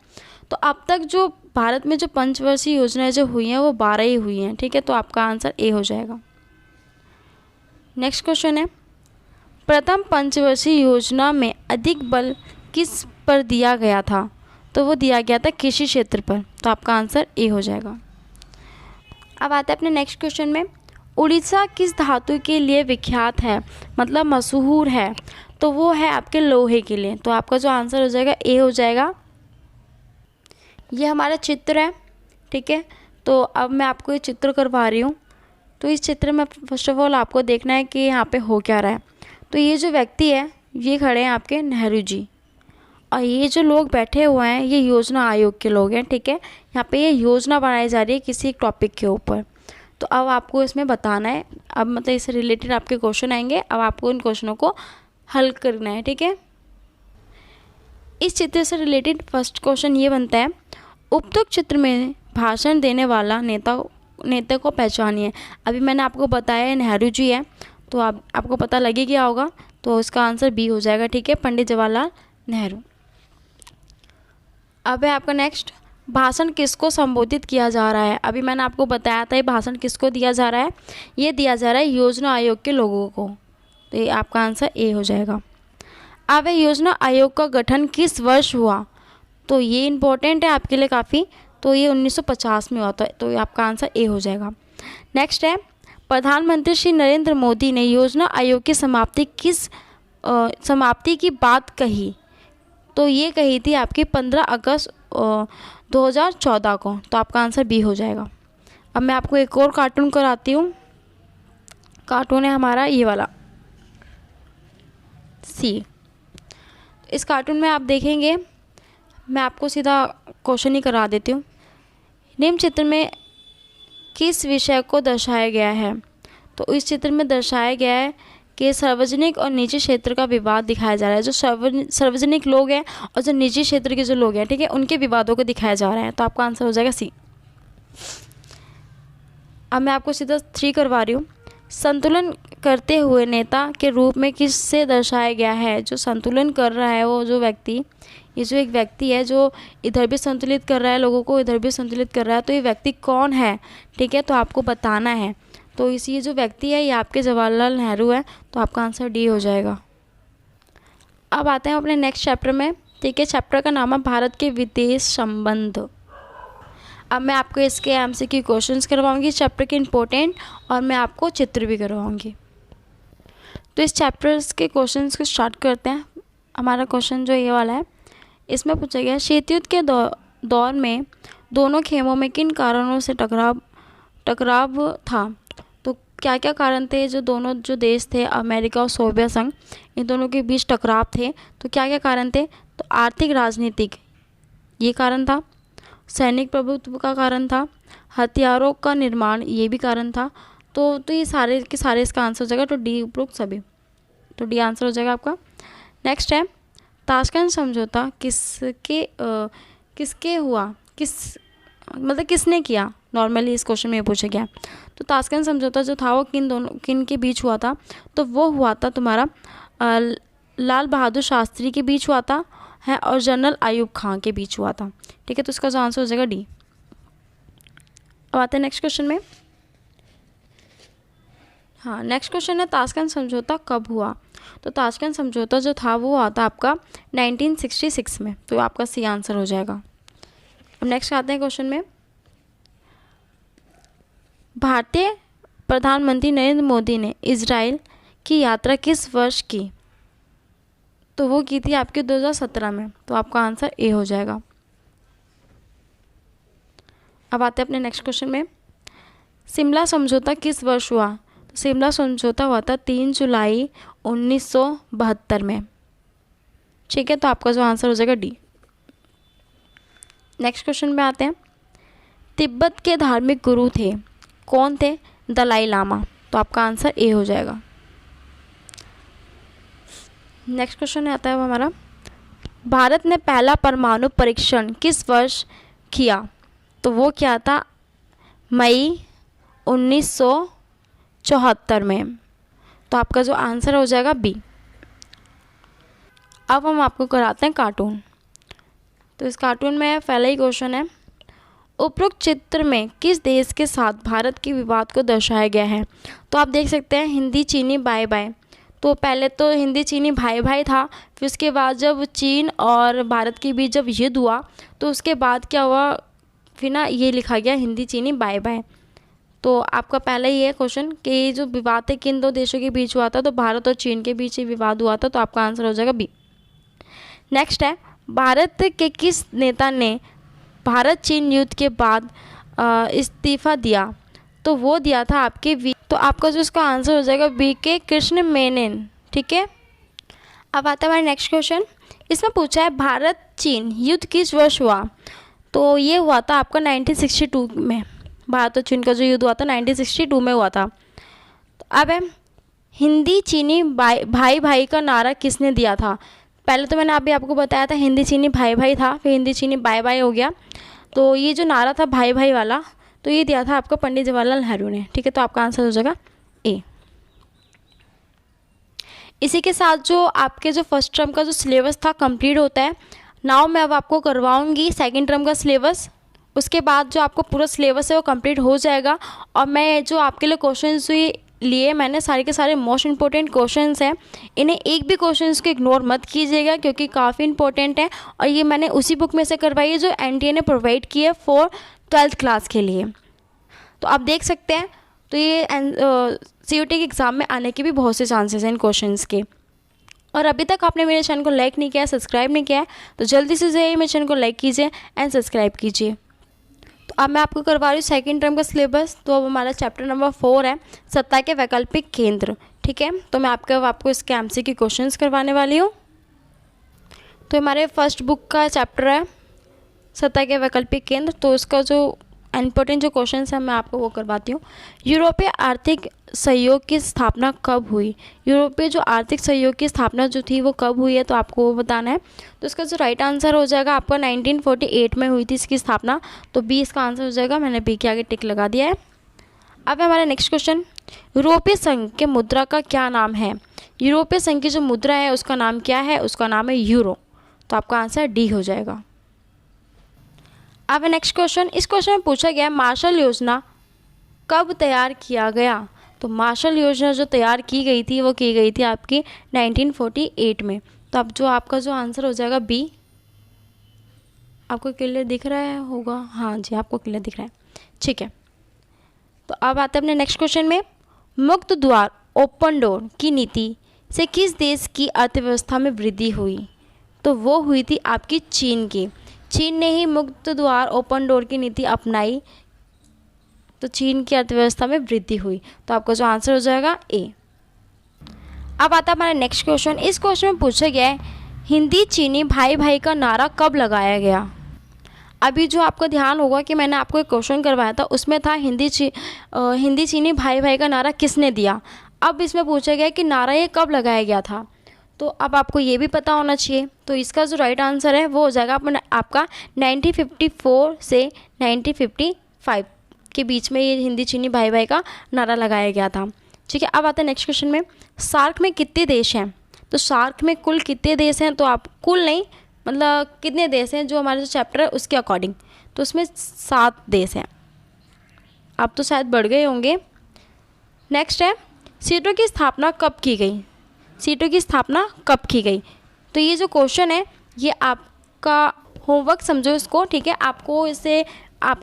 तो अब तक जो भारत में जो पंचवर्षीय योजनाएं जो हुई हैं वो 12 ही हुई हैं। ठीक है, तो आपका आंसर ए हो जाएगा। नेक्स्ट क्वेश्चन है, प्रथम पंचवर्षीय योजना में अधिक बल किस पर दिया गया था? तो वो दिया गया था कृषि क्षेत्र पर, तो आपका आंसर ए हो जाएगा। अब आते हैं अपने नेक्स्ट क्वेश्चन में, उड़ीसा किस धातु के लिए विख्यात है, मतलब मशहूर है? तो वो है आपके लोहे के लिए, तो आपका जो आंसर हो जाएगा ए हो जाएगा। ये हमारा चित्र है। ठीक है, तो अब मैं आपको ये चित्र करवा रही हूँ। तो इस चित्र में फर्स्ट ऑफ ऑल आपको देखना है कि यहाँ पे हो क्या रहा है। तो ये जो व्यक्ति है ये खड़े हैं आपके नेहरू जी, और ये जो लोग बैठे हुए हैं ये योजना आयोग के लोग हैं। ठीक है, यहाँ पे ये योजना बनाई जा रही है किसी एक टॉपिक के ऊपर। तो अब आपको इसमें बताना है, अब मतलब इससे रिलेटेड आपके क्वेश्चन आएंगे, अब आपको इन क्वेश्चनों को हल करना है। ठीक है, इस चित्र से रिलेटेड फर्स्ट क्वेश्चन ये बनता है, उपयुक्त चित्र में भाषण देने वाला नेता को पहचानिए। अभी मैंने आपको बताया है नेहरू जी है, तो आपको पता लगे गया होगा, तो इसका आंसर बी हो जाएगा। ठीक है, पंडित जवाहरलाल नेहरू। अब है आपका नेक्स्ट, भाषण किसको संबोधित किया जा रहा है? अभी मैंने आपको बताया था ये भाषण किसको दिया जा रहा है, ये दिया जा रहा है योजना आयोग के लोगों को, तो ये आपका आंसर ए हो जाएगा। अब है योजना आयोग का गठन किस वर्ष हुआ? तो ये इम्पोर्टेंट है आपके लिए काफ़ी, तो ये 1950 में हुआ था, तो ये आपका आंसर ए हो जाएगा। नेक्स्ट है, प्रधानमंत्री श्री नरेंद्र मोदी ने योजना आयोग की समाप्ति की बात कही, तो ये कही थी आपकी 15 अगस्त 2014 को, तो आपका आंसर बी हो जाएगा। अब मैं आपको एक और कार्टून कराती हूँ। कार्टून है हमारा ये वाला सी। इस कार्टून में आप देखेंगे, मैं आपको सीधा क्वेश्चन ही करा देती हूँ। निम्न चित्र में किस विषय को दर्शाया गया है? तो इस चित्र में दर्शाया गया है कि सार्वजनिक और निजी क्षेत्र का विवाद दिखाया जा रहा है। जो सार्वजनिक लोग हैं और जो निजी क्षेत्र के जो लोग हैं, ठीक है, उनके विवादों को दिखाया जा रहा है, तो आपका आंसर हो जाएगा सी। अब मैं आपको सीधा 3 करवा रही हूँ। संतुलन करते हुए नेता के रूप में किससे दर्शाया गया है? जो संतुलन कर रहा है वो जो व्यक्ति, ये जो एक व्यक्ति है जो इधर भी संतुलित कर रहा है लोगों को, इधर भी संतुलित कर रहा है, तो ये व्यक्ति कौन है? ठीक है, तो आपको बताना है। तो ये जो व्यक्ति है ये आपके जवाहरलाल नेहरू है, तो आपका आंसर डी हो जाएगा। अब आते हैं अपने नेक्स्ट चैप्टर में। ठीक है, चैप्टर का नाम है भारत के विदेश संबंध। अब मैं आपको इसके एमसीक्यू क्वेश्चंस करवाऊंगी चैप्टर के इम्पोर्टेंट, और मैं आपको चित्र भी करवाऊंगी। तो इस चैप्टर्स के क्वेश्चंस को स्टार्ट करते हैं। हमारा क्वेश्चन जो ये वाला है, इसमें पूछा गया शीतयुद्ध के दौर में दोनों खेमों में किन कारणों से टकराव था? तो क्या क्या कारण थे? जो दोनों जो देश थे अमेरिका और सोवियत संघ, इन दोनों के बीच टकराव थे, तो क्या क्या कारण थे? तो आर्थिक राजनीतिक ये कारण था, सैनिक प्रभुत्व का कारण था, हथियारों का निर्माण ये भी कारण था। तो ये सारे के सारे इसका आंसर हो जाएगा, तो डी उपरोक्त सभी, तो डी आंसर हो जाएगा आपका। नेक्स्ट है, ताशकंद समझौता किसके हुआ, मतलब किसने किया? नॉर्मली इस क्वेश्चन में पूछा गया। तो ताशकंद समझौता जो था वो किन के बीच हुआ था? तो वो हुआ था तुम्हारा लाल बहादुर शास्त्री के बीच हुआ था है, और जनरल आयूब खां के बीच हुआ था। ठीक है, तो इसका जो आंसर हो जाएगा डी। अब आते हैं नेक्स्ट क्वेश्चन में। हाँ, नेक्स्ट क्वेश्चन है ताशकंद समझौता कब हुआ? तो ताशकंद समझौता जो था वो हुआ था आपका 1966 में, तो आपका सी आंसर हो जाएगा। अब नेक्स्ट आते हैं क्वेश्चन में, भारतीय प्रधानमंत्री नरेंद्र मोदी ने इजराइल की यात्रा किस वर्ष की? तो वो की थी आपके 2017 में, तो आपका आंसर ए हो जाएगा। अब आते हैं अपने नेक्स्ट क्वेश्चन में, शिमला समझौता किस वर्ष हुआ? तो शिमला समझौता हुआ था 3 जुलाई 1972 में। ठीक है, तो आपका जो आंसर हो जाएगा डी। नेक्स्ट क्वेश्चन में आते हैं, तिब्बत के धार्मिक गुरु थे? कौन थे? दलाई लामा। तो आपका आंसर ए हो जाएगा। नेक्स्ट क्वेश्चन आता है वो हमारा, भारत ने पहला परमाणु परीक्षण किस वर्ष किया? तो वो क्या था? मई 1974 में। तो आपका जो आंसर हो जाएगा बी। अब हम आपको कराते हैं कार्टून। तो इस कार्टून में पहला ही क्वेश्चन है, उपरोक्त चित्र में किस देश के साथ भारत के विवाद को दर्शाया गया है? तो आप देख सकते हैं हिंदी चीनी बाय बाय। तो पहले तो हिंदी चीनी भाई भाई था, फिर उसके बाद जब चीन और भारत के बीच जब युद्ध हुआ तो उसके बाद क्या हुआ, फिर ना ये लिखा गया हिंदी चीनी बाय बाय। तो आपका पहला ही है क्वेश्चन कि जो विवाद है किन दो देशों के बीच हुआ था? तो भारत और चीन के बीच ही विवाद हुआ था। तो आपका आंसर हो जाएगा बी। नेक्स्ट है, भारत के किस नेता ने भारत चीन युद्ध के बाद इस्तीफा दिया? तो वो दिया था आपके वी। तो आपका जो इसका आंसर हो जाएगा बी के कृष्ण मेनन। ठीक है। अब आता है हमारा नेक्स्ट क्वेश्चन। इसमें पूछा है भारत चीन युद्ध किस वर्ष हुआ? तो ये हुआ था आपका 1962 में। भारत और चीन का जो युद्ध हुआ था 1962 में हुआ था। तो अब है, हिंदी चीनी भाई भाई का नारा किसने दिया था? पहले तो मैंने अभी आपको बताया था हिंदी चीनी भाई भाई था, फिर हिंदी चीनी बाय बाय हो गया। तो ये जो नारा था भाई भाई वाला, तो ये दिया था आपका पंडित जवाहरलाल नेहरू ने। ठीक है। तो आपका आंसर हो जाएगा ए। इसी के साथ जो आपके जो फर्स्ट टर्म का जो सिलेबस था कंप्लीट होता है। नाउ मैं अब आपको करवाऊंगी सेकंड टर्म का सिलेबस। उसके बाद जो आपको पूरा सिलेबस है वो कंप्लीट हो जाएगा। और मैं जो आपके लिए क्वेश्चंस लिए मैंने सारे के सारे मोस्ट इंपॉर्टेंट क्वेश्चंस हैं, इन्हें एक भी क्वेश्चंस को इग्नोर मत कीजिएगा क्योंकि काफ़ी इंपॉर्टेंट है। और ये मैंने उसी बुक में से करवाई है जो एनटीए ने प्रोवाइड की है फॉर 12th क्लास के लिए। तो आप देख सकते हैं। तो ये सीयूटी के एग्ज़ाम में आने के भी बहुत से चांसेस हैं इन क्वेश्चंस के। और अभी तक आपने मेरे चैनल को लाइक नहीं किया, सब्सक्राइब नहीं किया है, तो जल्दी से जाइए मेरे चैनल को लाइक कीजिए एंड सब्सक्राइब कीजिए। तो अब मैं आपको करवा रही हूँ सेकंड टर्म का सिलेबस। तो अब हमारा चैप्टर नंबर 4 है सत्ता के वैकल्पिक केंद्र। ठीक है। तो मैं आपको इसके एमसीक्यू क्वेश्चंस करवाने वाली हूँ। तो हमारे फर्स्ट बुक का चैप्टर है सत्ता के वैकल्पिक केंद्र। तो इसका जो इम्पोर्टेंट जो क्वेश्चंस है मैं आपको वो करवाती हूँ। यूरोपीय आर्थिक सहयोग की स्थापना कब हुई? यूरोपीय जो आर्थिक सहयोग की स्थापना जो थी वो कब हुई है? तो आपको वो बताना है। तो इसका जो राइट आंसर हो जाएगा आपका 1948 में हुई थी इसकी स्थापना। तो बी इसका आंसर हो जाएगा। मैंने बी के आगे टिक लगा दिया है। अब है हमारा नेक्स्ट क्वेश्चन, यूरोपीय संघ के मुद्रा का क्या नाम है? यूरोपीय संघ की जो मुद्रा है उसका नाम क्या है? उसका नाम है यूरो। तो आपका आंसर डी हो जाएगा। अब नेक्स्ट क्वेश्चन, इस क्वेश्चन में पूछा गया मार्शल योजना कब तैयार किया गया? तो मार्शल योजना जो तैयार की गई थी वो की गई थी आपकी 1948 में। तो अब जो आपका जो आंसर हो जाएगा बी। आपको क्लियर दिख रहा है होगा? हाँ जी, आपको क्लियर दिख रहा है। ठीक है। तो अब आते हैं अपने नेक्स्ट क्वेश्चन में, मुक्त द्वार ओपन डोर की नीति से किस देश की अर्थव्यवस्था में वृद्धि हुई? तो वो हुई थी आपकी चीन की। चीन ने ही मुक्त द्वार ओपन डोर की नीति अपनाई, तो चीन की अर्थव्यवस्था में वृद्धि हुई। तो आपका जो आंसर हो जाएगा ए। अब आता है हमारा नेक्स्ट क्वेश्चन। इस क्वेश्चन में पूछा गया है हिंदी चीनी भाई भाई का नारा कब लगाया गया? अभी जो आपको ध्यान होगा कि मैंने आपको एक क्वेश्चन करवाया था उसमें था हिंदी चीनी भाई भाई का नारा किसने दिया। अब इसमें पूछा गया कि नारा ये कब लगाया गया था। तो अब आपको ये भी पता होना चाहिए। तो इसका जो राइट आंसर है वो हो जाएगा आपका 1954 से 1955 के बीच में ये हिंदी चीनी भाई भाई का नारा लगाया गया था। ठीक है। अब आता है नेक्स्ट क्वेश्चन में, सार्क में कितने देश हैं? तो सार्क में कुल कितने देश हैं? तो आप कुल नहीं, मतलब कितने देश हैं जो हमारा जो चैप्टर है उसके अकॉर्डिंग। तो उसमें 7 देश हैं। अब तो शायद बढ़ गए होंगे। नेक्स्ट है, सीटों की स्थापना कब की गई? सीटों की स्थापना कब की गई? तो ये जो क्वेश्चन है ये आपका होमवर्क समझो इसको। ठीक है। आपको इसे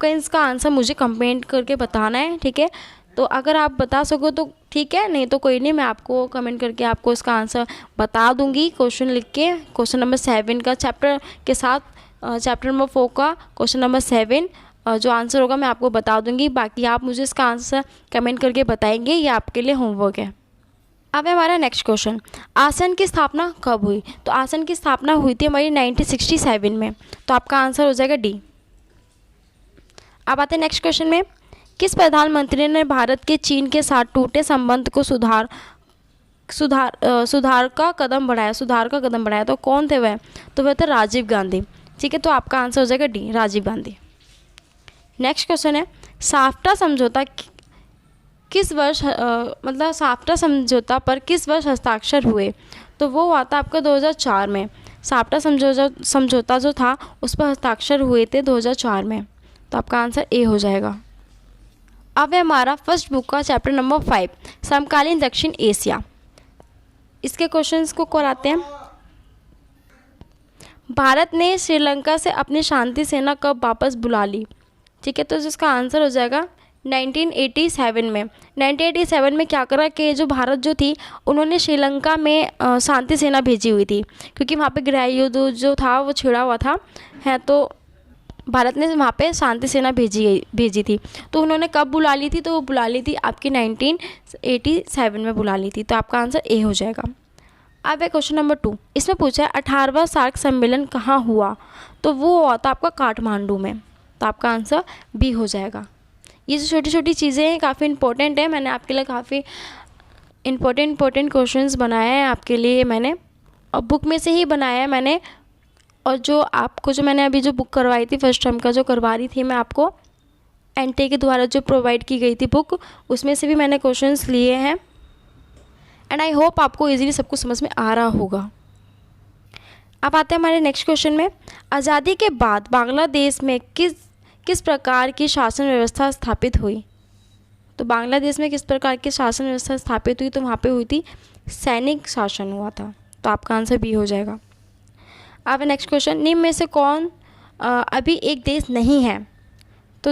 इसका आंसर मुझे कमेंट करके बताना है। ठीक है। तो अगर आप बता सको तो ठीक है, नहीं तो कोई नहीं, मैं आपको कमेंट करके आपको इसका आंसर बता दूंगी क्वेश्चन लिख के। क्वेश्चन नंबर 7 का चैप्टर के साथ चैप्टर नंबर 4 का क्वेश्चन नंबर 7 जो आंसर होगा मैं आपको बता दूंगी। बाकी आप मुझे इसका आंसर कमेंट करके बताएंगे, ये आपके लिए होमवर्क है। अब है हमारा नेक्स्ट क्वेश्चन, आसन की स्थापना कब हुई? तो आसन की स्थापना हुई थी हमारी 1967 में। तो आपका आंसर हो जाएगा डी। अब आते हैं नेक्स्ट क्वेश्चन में, किस प्रधानमंत्री ने भारत के चीन के साथ टूटे संबंध को सुधार का कदम बढ़ाया, तो कौन थे वह? तो वह थे राजीव गांधी। ठीक है, तो आपका आंसर हो जाएगा D, Rajiv Gandhi. Next question है, साफ्टा समझौता किस वर्ष साफ्टा समझौता पर किस वर्ष हस्ताक्षर हुए? तो वो हुआ था आपका 2004 में। साफ्टा समझौता जो था उस पर हस्ताक्षर हुए थे 2004 में, तो आपका आंसर ए हो जाएगा। अब है हमारा फर्स्ट बुक का चैप्टर नंबर 5, समकालीन दक्षिण एशिया। इसके क्वेश्चंस को कराते हैं। भारत ने श्रीलंका से अपनी शांति सेना कब वापस बुला ली? ठीक है, तो इसका आंसर हो जाएगा 1987 में। 1987 में क्या करा कि जो भारत जो थी उन्होंने श्रीलंका में शांति सेना भेजी हुई थी, क्योंकि वहाँ पे गृह युद्ध जो था वो छिड़ा हुआ था है, तो भारत ने वहाँ पे शांति सेना भेजी थी। तो उन्होंने कब बुला ली थी? तो वो बुला ली थी आपकी 1987 में बुला ली थी, तो आपका आंसर ए हो जाएगा। अब है क्वेश्चन नंबर 2, इसमें पूछा है 18वां सार्क सम्मेलन कहाँ हुआ? तो वो हुआ था आपका काठमांडू में, तो आपका आंसर बी हो जाएगा। ये जो छोटी छोटी चीज़ें हैं काफ़ी इंपॉर्टेंट है, मैंने आपके लिए काफ़ी इंपॉर्टेंट क्वेश्चंस बनाए हैं आपके लिए मैंने, और बुक में से ही बनाया है मैंने। और जो आपको जो मैंने अभी जो बुक करवाई थी फर्स्ट टर्म का जो करवा रही थी मैं आपको, एनटीए के द्वारा जो प्रोवाइड की गई थी बुक, उसमें से भी मैंने क्वेश्चंस लिए हैं। एंड आई होप आपको इजीली सब कुछ समझ में आ रहा होगा। अब आते हैं हमारे नेक्स्ट क्वेश्चन में, आज़ादी के बाद बांग्लादेश में किस प्रकार की शासन व्यवस्था स्थापित हुई? तो बांग्लादेश में किस प्रकार की शासन व्यवस्था स्थापित हुई? तो वहाँ पे हुई थी सैनिक शासन हुआ था, तो आपका आंसर बी हो जाएगा। अब नेक्स्ट क्वेश्चन, निम्न में से कौन अभी एक देश नहीं है? तो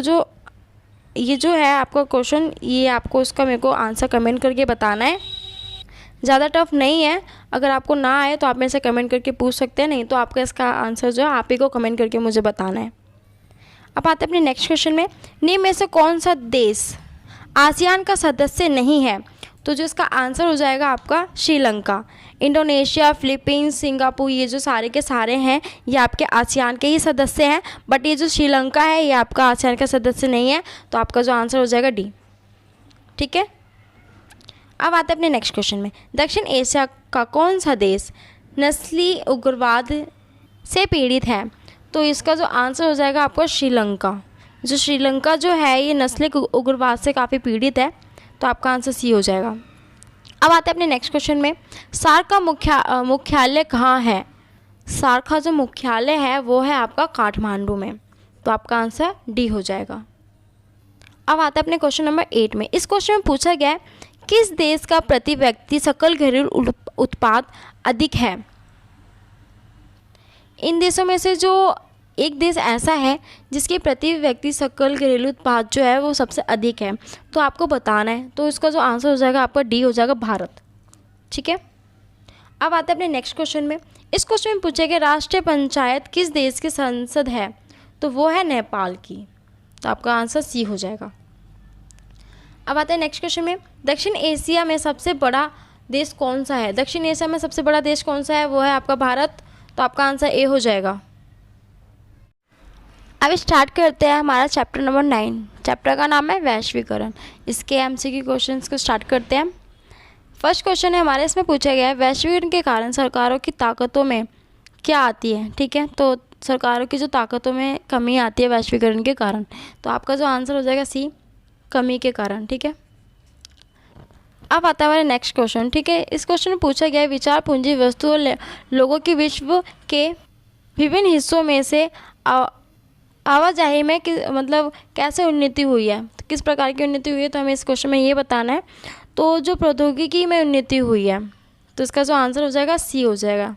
ये जो है आपका क्वेश्चन, ये आपको उसका मेरे को आंसर कमेंट करके बताना है। ज़्यादा टफ नहीं है, अगर आपको ना आए तो आप मेरे से कमेंट करके पूछ सकते हैं, नहीं तो आपका इसका आंसर जो है आप ही को कमेंट करके मुझे बताना है। अब आते हैं अपने नेक्स्ट क्वेश्चन में, निम्न में से कौन सा देश आसियान का सदस्य नहीं है? तो जो इसका आंसर हो जाएगा आपका श्रीलंका। इंडोनेशिया, फिलीपींस, सिंगापुर, ये जो सारे के सारे हैं ये आपके आसियान के ही सदस्य हैं, बट ये जो श्रीलंका है ये आपका आसियान का सदस्य नहीं है, तो आपका जो आंसर हो जाएगा डी। ठीक है, अब आते हैं अपने नेक्स्ट क्वेश्चन में, दक्षिण एशिया का कौन सा देश नस्ली उग्रवाद से पीड़ित है? तो इसका जो आंसर हो जाएगा आपका श्रीलंका। जो श्रीलंका जो है ये नस्ली उग्रवाद से काफ़ी पीड़ित है, तो आपका आंसर सी हो जाएगा। अब आते हैं अपने नेक्स्ट क्वेश्चन में, सार्क का मुख्यालय कहाँ है? सार्क का जो मुख्यालय है वो है आपका काठमांडू में, तो आपका आंसर डी हो जाएगा। अब आते हैं अपने क्वेश्चन नंबर 8 में। इस क्वेश्चन में पूछा गया है किस देश का प्रति व्यक्ति सकल घरेलू उत्पाद अधिक है? इन देशों में से जो एक देश ऐसा है जिसके प्रति व्यक्ति सकल घरेलू उत्पाद जो है वो सबसे अधिक है, तो आपको बताना है, तो इसका जो आंसर हो जाएगा आपका डी हो जाएगा, भारत। ठीक है, अब आते हैं अपने नेक्स्ट क्वेश्चन में। इस क्वेश्चन में पूछा गया राष्ट्रीय पंचायत किस देश की संसद है? तो वो है नेपाल की, तो आपका आंसर सी हो जाएगा। अब आते हैं नेक्स्ट क्वेश्चन में, दक्षिण एशिया में सबसे बड़ा देश कौन सा है? दक्षिण एशिया में सबसे बड़ा देश कौन सा है? वो है आपका भारत, तो आपका आंसर ए हो जाएगा। अब स्टार्ट करते हैं हमारा चैप्टर नंबर 9। चैप्टर का नाम है वैश्वीकरण। इसके एमसीक्यू क्वेश्चंस को स्टार्ट करते हैं। फर्स्ट क्वेश्चन है हमारे, इसमें पूछा गया है वैश्वीकरण के कारण सरकारों की ताकतों में क्या आती है? ठीक है, तो सरकारों की जो ताकतों में कमी आती है वैश्वीकरण के कारण, तो आपका जो आंसर हो जाएगा सी, कमी के कारण। ठीक है, अब आता है हमारा नेक्स्ट क्वेश्चन। ठीक है, इस क्वेश्चन में पूछा गया है विचार पूंजी वस्तु और लोगों की विश्व के विभिन्न हिस्सों में से आवाजाही में मतलब कैसे उन्नति हुई है, तो किस प्रकार की उन्नति हुई है, तो हमें इस क्वेश्चन में ये बताना है। तो जो प्रौद्योगिकी में उन्नति हुई है, तो इसका जो आंसर हो जाएगा सी हो जाएगा।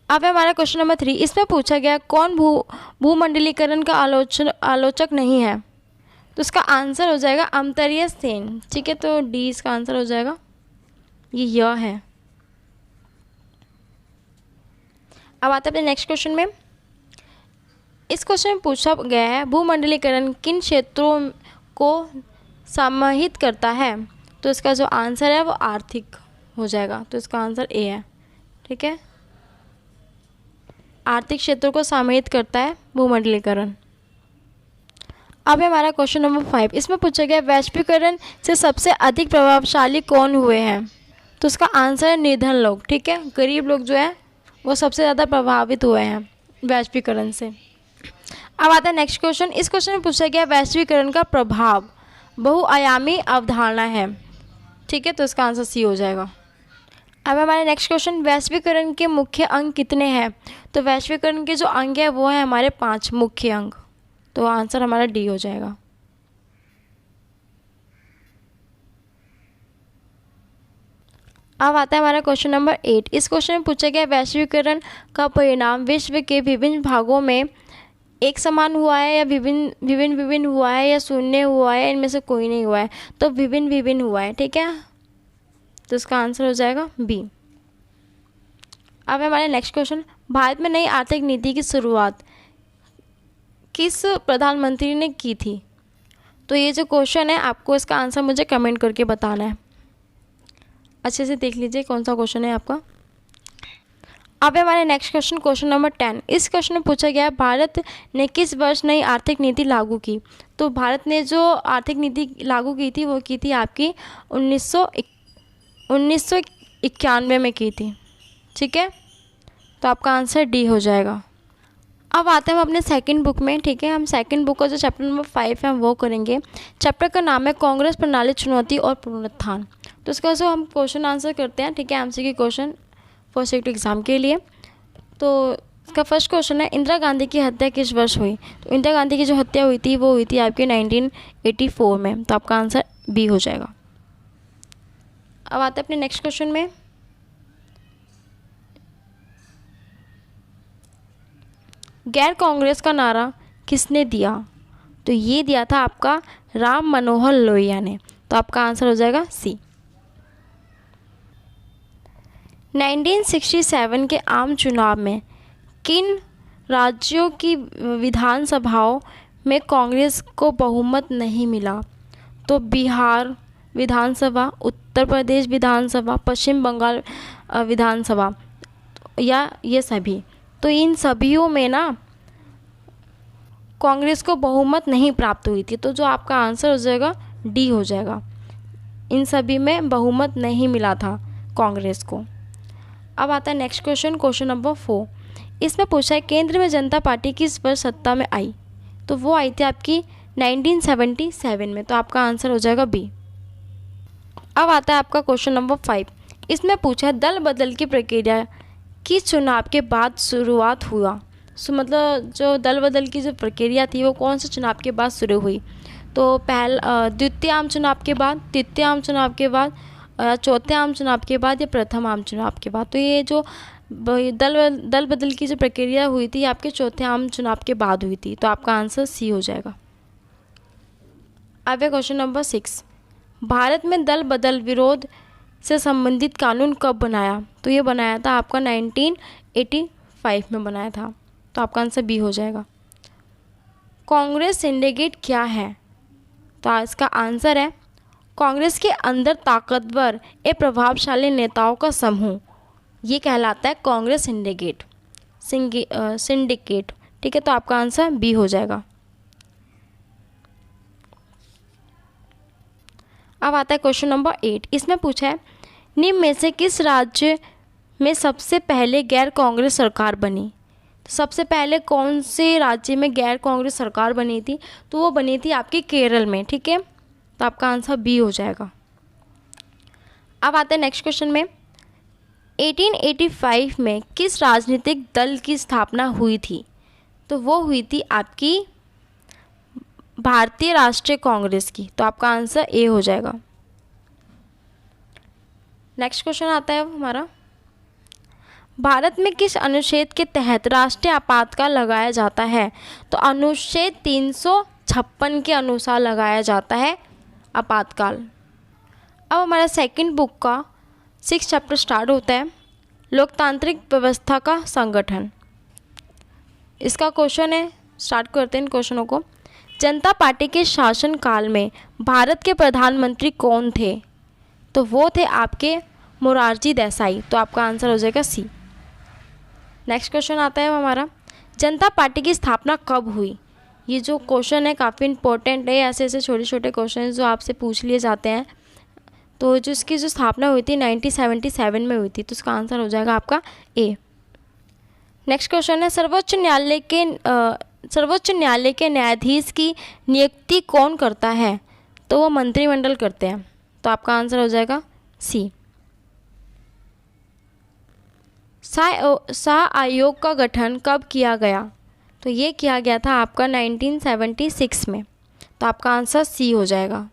अब है हमारा क्वेश्चन नंबर 3। इसमें पूछा गया कौन भूमंडलीकरण का आलोचक नहीं है? तो इसका आंसर हो जाएगा अमर्त्य सेन। ठीक है, तो डी इसका आंसर हो जाएगा, ये यह है। अब आते हैं अपने नेक्स्ट क्वेश्चन में। इस क्वेश्चन में पूछा गया है भूमंडलीकरण किन क्षेत्रों को समाहित करता है? तो इसका जो आंसर है वो आर्थिक हो जाएगा, तो इसका आंसर ए है। ठीक है, आर्थिक क्षेत्रों को समाहित करता है। भूमंडलीकरण। अब है हमारा क्वेश्चन नंबर 5। इसमें पूछा गया वैश्वीकरण से सबसे अधिक प्रभावशाली कौन हुए हैं? तो इसका आंसर है निर्धन लोग। ठीक है, गरीब लोग जो है वो सबसे ज़्यादा प्रभावित हुए हैं वैश्वीकरण से। अब आता है नेक्स्ट क्वेश्चन। इस क्वेश्चन में पूछा गया वैश्वीकरण का प्रभाव बहुआयामी अवधारणा है। ठीक है, तो इसका आंसर सी हो जाएगा। अब हमारे नेक्स्ट क्वेश्चन, वैश्वीकरण के मुख्य अंग कितने हैं? तो वैश्वीकरण के जो अंग है वो है हमारे 5 मुख्य अंग। तो आंसर हमारा डी हो जाएगा। अब आता है हमारा क्वेश्चन नंबर 8। इस क्वेश्चन में पूछा गया वैश्वीकरण का परिणाम विश्व के विभिन्न भागों में एक समान हुआ है या विभिन्न हुआ है या शून्य हुआ है, इनमें से कोई नहीं हुआ है। तो विभिन्न हुआ है। ठीक है, तो इसका आंसर हो जाएगा बी। अब हमारे नेक्स्ट क्वेश्चन, भारत में नई आर्थिक नीति की शुरुआत किस प्रधानमंत्री ने की थी? तो ये जो क्वेश्चन है आपको इसका आंसर मुझे कमेंट करके बताना है। अच्छे से देख लीजिए कौन सा क्वेश्चन है आपका। अब हमारे नेक्स्ट क्वेश्चन, क्वेश्चन नंबर 10। इस क्वेश्चन में पूछा गया भारत ने किस वर्ष नई आर्थिक नीति लागू की? तो भारत ने जो आर्थिक नीति लागू की थी वो की थी आपकी 1991 में की थी। ठीक है, तो आपका आंसर डी हो जाएगा। अब आते हैं हम अपने सेकंड बुक में। ठीक है, हम सेकंड बुक का जो चैप्टर नंबर 5 है वो करेंगे। चैप्टर का नाम है कांग्रेस प्रणाली चुनौती और पुनरुत्थान। तो इसका जो हम क्वेश्चन आंसर करते हैं। ठीक है, MCQ question first sector exam के लिए। तो इसका फर्स्ट क्वेश्चन है, इंदिरा गांधी की हत्या किस वर्ष हुई? तो इंदिरा गांधी की जो हत्या हुई थी वो हुई थी आपकी 1984 में। तो आपका आंसर बी हो जाएगा। अब आते हैं अपने नेक्स्ट क्वेश्चन में। गैर कांग्रेस का नारा किसने दिया? तो ये दिया था आपका राम मनोहर लोहिया ने। तो आपका आंसर हो जाएगा सी। 1967 के आम चुनाव में किन राज्यों की विधानसभाओं में कांग्रेस को बहुमत नहीं मिला? तो बिहार विधानसभा, उत्तर प्रदेश विधानसभा, पश्चिम बंगाल विधानसभा या ये सभी। तो इन सभीयों में ना कांग्रेस को बहुमत नहीं प्राप्त हुई थी। तो जो आपका आंसर हो जाएगा डी हो जाएगा। इन सभी में बहुमत नहीं मिला था कांग्रेस को। अब आता है नेक्स्ट क्वेश्चन, क्वेश्चन नंबर 4। इसमें पूछा है केंद्र में जनता पार्टी किस वर्ष सत्ता में आई? तो वो आई थी आपकी 1977 में। तो आपका आंसर हो जाएगा बी। अब आता है आपका क्वेश्चन नंबर 5। इसमें पूछा है दल बदल की प्रक्रिया किस चुनाव के बाद शुरुआत हुआ? मतलब जो दल बदल की जो प्रक्रिया थी वो कौन से चुनाव के बाद शुरू हुई? तो द्वितीय आम चुनाव के बाद, तृतीय आम चुनाव के बाद, चौथे आम चुनाव के बाद या प्रथम आम चुनाव के बाद? तो ये जो दल बदल की जो प्रक्रिया हुई थी आपके चौथे आम चुनाव के बाद हुई थी। तो आपका आंसर सी हो जाएगा। अब है क्वेश्चन नंबर 6। भारत में दल बदल विरोध से संबंधित कानून कब बनाया? तो ये बनाया था आपका 1985 में बनाया था। तो आपका आंसर बी हो जाएगा। कांग्रेस सिंडिकेट क्या है? तो इसका आंसर है कांग्रेस के अंदर ताकतवर एवं प्रभावशाली नेताओं का समूह, ये कहलाता है कांग्रेस सिंडिकेट। ठीक है, तो आपका आंसर बी हो जाएगा। अब आता है क्वेश्चन नंबर 8। इसमें पूछा है निम्न में से किस राज्य में सबसे पहले गैर कांग्रेस सरकार बनी? तो सबसे पहले कौन से राज्य में गैर कांग्रेस सरकार बनी थी? तो वो बनी थी आपके केरल में। ठीक है, तो आपका आंसर बी हो जाएगा। अब आते हैं नेक्स्ट क्वेश्चन में। 1885 में किस राजनीतिक दल की स्थापना हुई थी? तो वो हुई थी आपकी भारतीय राष्ट्रीय कांग्रेस की। तो आपका आंसर ए हो जाएगा। नेक्स्ट क्वेश्चन आता है हमारा, भारत में किस अनुच्छेद के तहत राष्ट्रीय आपातकाल लगाया जाता है? तो अनुच्छेद 356 के अनुसार लगाया जाता है आपातकाल। अब हमारा सेकंड बुक का 6 चैप्टर स्टार्ट होता है, लोकतांत्रिक व्यवस्था का संगठन। इसका क्वेश्चन है, स्टार्ट करते हैं इन क्वेश्चनों को। जनता पार्टी के शासनकाल में भारत के प्रधानमंत्री कौन थे? तो वो थे आपके मोरारजी देसाई। तो आपका आंसर हो जाएगा सी। नेक्स्ट क्वेश्चन आता है हमारा, जनता पार्टी की स्थापना कब हुई? ये जो क्वेश्चन है काफ़ी इंपॉर्टेंट है, ऐसे ऐसे छोटे छोटे क्वेश्चन जो आपसे पूछ लिए जाते हैं। तो जो इसकी जो स्थापना हुई थी 1977 में हुई थी, तो इसका आंसर हो जाएगा आपका ए। नेक्स्ट क्वेश्चन है, सर्वोच्च न्यायालय के न्यायाधीश की नियुक्ति कौन करता है? तो वो मंत्रिमंडल करते हैं, तो आपका आंसर हो जाएगा सी। शाह आयोग का गठन कब किया गया? तो ये किया गया था आपका 1976 में, तो आपका आंसर सी हो जाएगा।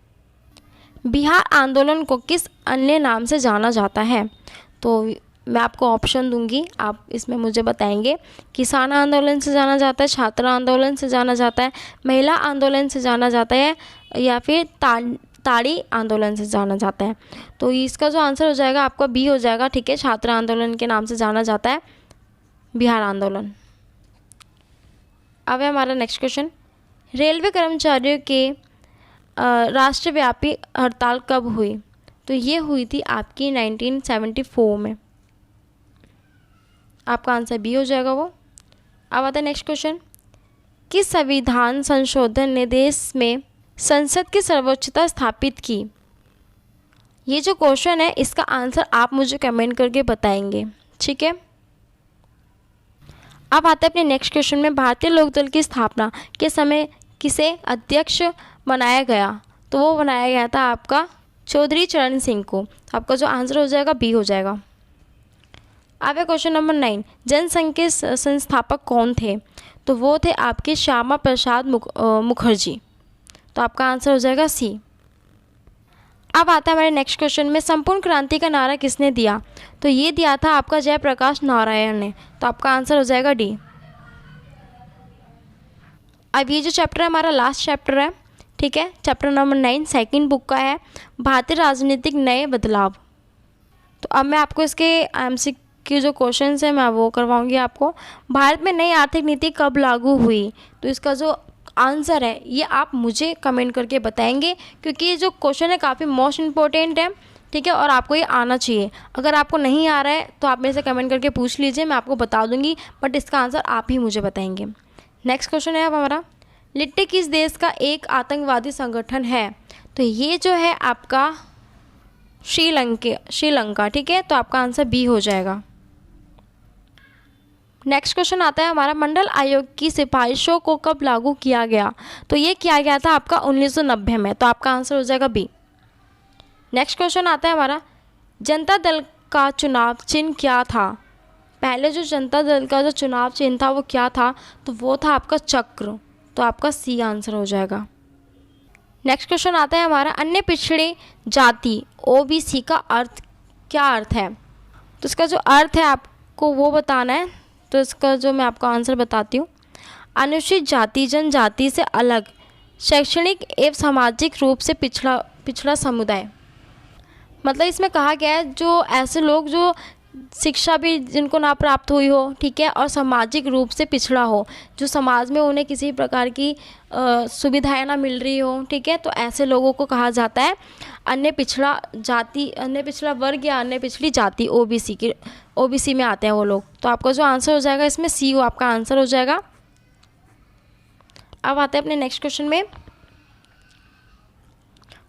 बिहार आंदोलन को किस अन्य नाम से जाना जाता है? तो मैं आपको ऑप्शन दूंगी, आप इसमें मुझे बताएंगे। किसान आंदोलन से जाना जाता है, छात्र आंदोलन से जाना जाता है, महिला आंदोलन से जाना जाता है, या फिर ताड़ी आंदोलन से जाना जाता है। तो इसका जो आंसर हो जाएगा आपका बी हो जाएगा, ठीक है। छात्र आंदोलन के नाम से जाना जाता है बिहार आंदोलन। अब है हमारा नेक्स्ट क्वेश्चन, रेलवे कर्मचारियों के राष्ट्रव्यापी हड़ताल कब हुई? तो ये हुई थी आपकी 1974 में, आपका आंसर बी हो जाएगा वो। अब आता है नेक्स्ट क्वेश्चन, किस संविधान संशोधन ने देश में संसद की सर्वोच्चता स्थापित की? ये जो क्वेश्चन है इसका आंसर आप मुझे कमेंट करके बताएंगे, ठीक है। अब आते हैं अपने नेक्स्ट क्वेश्चन में, भारतीय लोकदल की स्थापना के समय किसे अध्यक्ष बनाया गया? तो वो बनाया गया था आपका चौधरी चरण सिंह को, आपका जो आंसर हो जाएगा बी हो जाएगा। अब है क्वेश्चन नंबर 9, जनसंघ के संस्थापक कौन थे? तो वो थे आपके श्यामा प्रसाद मुखर्जी, तो आपका आंसर हो जाएगा सी। अब आता है हमारे नेक्स्ट क्वेश्चन में, संपूर्ण क्रांति का नारा किसने दिया? तो ये दिया था आपका जयप्रकाश नारायण ने, तो आपका आंसर हो जाएगा डी। अब ये जो चैप्टर है हमारा लास्ट चैप्टर है, ठीक है, चैप्टर नंबर 9 सेकंड बुक का है, भारतीय राजनीतिक नए बदलाव। तो अब मैं आपको इसके एमसीक्यू जो क्वेश्चंस है मैं वो करवाऊंगी आपको। भारत में नई आर्थिक नीति कब लागू हुई? तो इसका जो आंसर है ये आप मुझे कमेंट करके बताएंगे, क्योंकि ये जो क्वेश्चन है काफ़ी मोस्ट इम्पोर्टेंट है, ठीक है, और आपको ये आना चाहिए। अगर आपको नहीं आ रहा है तो आप मेरे से कमेंट करके पूछ लीजिए, मैं आपको बता दूंगी, बट इसका आंसर आप ही मुझे बताएंगे। नेक्स्ट क्वेश्चन है अब हमारा, लिट्टे किस देश का एक आतंकवादी संगठन है? तो ये जो है आपका श्रीलंका, ठीक है, तो आपका आंसर बी हो जाएगा। नेक्स्ट क्वेश्चन आता है हमारा, मंडल आयोग की सिफारिशों को कब लागू किया गया? तो ये किया गया था आपका 1990 में, तो आपका आंसर हो जाएगा बी। नेक्स्ट क्वेश्चन आता है हमारा, जनता दल का चुनाव चिन्ह क्या था? पहले जो जनता दल का जो चुनाव चिन्ह था वो क्या था? तो वो था आपका चक्र, तो आपका सी आंसर हो जाएगा। नेक्स्ट क्वेश्चन आता है हमारा, अन्य पिछड़े जाति ओबीसी का क्या अर्थ है? तो इसका जो अर्थ है आपको वो बताना है, तो इसका जो मैं आपको आंसर बताती हूँ, अनुसूचित जाति जनजाति से अलग, शैक्षणिक एवं सामाजिक रूप से पिछड़ा समुदाय। मतलब इसमें कहा गया है जो ऐसे लोग जो शिक्षा भी जिनको ना प्राप्त हुई हो, ठीक है, और सामाजिक रूप से पिछड़ा हो, जो समाज में उन्हें किसी प्रकार की सुविधाएं ना मिल रही हो, ठीक है, तो ऐसे लोगों को कहा जाता है अन्य पिछड़ा जाति, अन्य पिछड़ा वर्ग या अन्य पिछड़ी जाति, ओबीसी में आते हैं वो लोग। तो आपका जो आंसर हो जाएगा इसमें सी हो आपका आंसर हो जाएगा। अब आते हैं अपने नेक्स्ट क्वेश्चन में,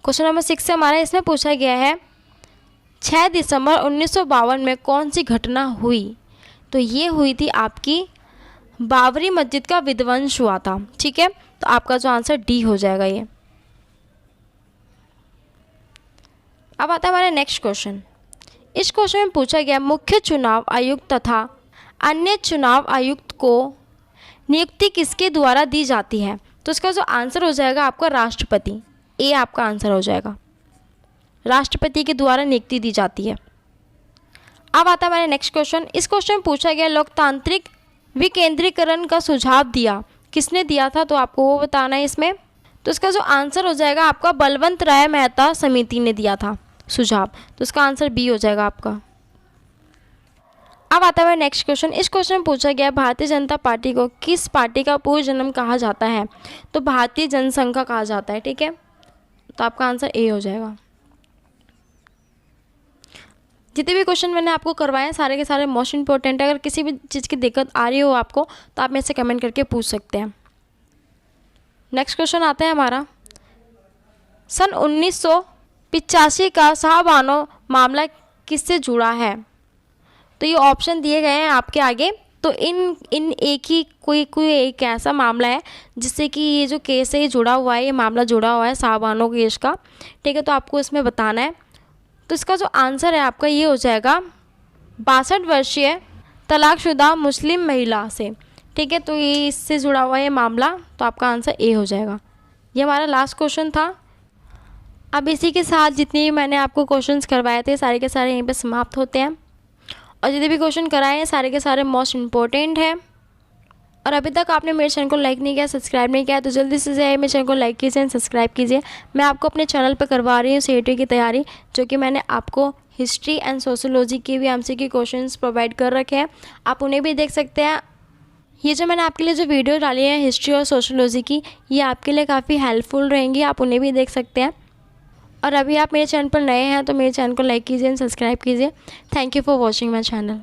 क्वेश्चन नंबर 6 से हमारा इसमें पूछा गया है, 6 दिसंबर 1952 में कौन सी घटना हुई? तो ये हुई थी आपकी बाबरी मस्जिद का विध्वंस हुआ था, ठीक है, तो आपका जो आंसर डी हो जाएगा ये। अब आता है हमारा नेक्स्ट क्वेश्चन, इस क्वेश्चन में पूछा गया, मुख्य चुनाव आयुक्त तथा अन्य चुनाव आयुक्त को नियुक्ति किसके द्वारा दी जाती है? तो इसका जो आंसर हो जाएगा आपका राष्ट्रपति, ए आपका आंसर हो जाएगा, राष्ट्रपति के द्वारा नियुक्ति दी जाती है। अब आता है हमारा नेक्स्ट क्वेश्चन, इस क्वेश्चन में पूछा गया, लोकतांत्रिक विकेंद्रीकरण का सुझाव दिया किसने दिया था? तो आपको वो बताना है इसमें। तो इसका जो आंसर हो जाएगा आपका बलवंत राय मेहता समिति ने दिया था सुझाव, तो इसका आंसर बी हो जाएगा आपका। अब आता है नेक्स्ट क्वेश्चन, इस क्वेश्चन में पूछा गया, भारतीय जनता पार्टी को किस पार्टी का पूर्व जन्म कहा जाता है? तो भारतीय जनसंघ का कहा जाता है, ठीक है, तो आपका आंसर ए हो जाएगा। जितने भी क्वेश्चन मैंने आपको करवाए हैं सारे के सारे मोस्ट इंपॉर्टेंट है। अगर किसी भी चीज़ की दिक्कत आ रही हो आपको तो आप मेरे से कमेंट करके पूछ सकते हैं। नेक्स्ट क्वेश्चन आता है हमारा, सन 1985 का शाहबानो मामला किससे जुड़ा है? तो ये ऑप्शन दिए गए हैं आपके आगे। तो इन एक ही कोई एक ऐसा मामला है जिससे कि ये जो केस है ये जुड़ा हुआ है, ये मामला जुड़ा हुआ है शाहबानो केस का, ठीक है। तो आपको इसमें बताना है। तो इसका जो आंसर है आपका ये हो जाएगा 62 वर्षीय तलाकशुदा मुस्लिम महिला से, ठीक है। तो ये इससे जुड़ा हुआ है ये मामला, तो आपका आंसर ए हो जाएगा। ये हमारा लास्ट क्वेश्चन था। अब इसी के साथ जितने भी मैंने आपको क्वेश्चंस करवाए थे सारे के सारे यहीं पे समाप्त होते हैं। और जितने भी क्वेश्चन कराए हैं सारे के सारे मोस्ट इंपॉर्टेंट हैं। और अभी तक आपने मेरे चैनल को लाइक नहीं किया, सब्सक्राइब नहीं किया, तो जल्दी से जाइए मेरे चैनल को लाइक कीजिए एंड सब्सक्राइब कीजिए। मैं आपको अपने चैनल पर करवा रही हूँ सीईटी की तैयारी, जो कि मैंने आपको हिस्ट्री एंड सोशियोलॉजी की भी एमसीक्यू क्वेश्चंस प्रोवाइड कर रखे हैं, आप उन्हें भी देख सकते हैं। ये जो मैंने आपके लिए जो वीडियो डाली है हिस्ट्री और सोशियोलॉजी की, ये आपके लिए काफ़ी हेल्पफुल रहेंगी, आप उन्हें भी देख सकते हैं। और अभी आप मेरे चैनल पर नए हैं तो मेरे चैनल को लाइक कीजिए एंड सब्सक्राइब कीजिए। Thank you for watching my channel.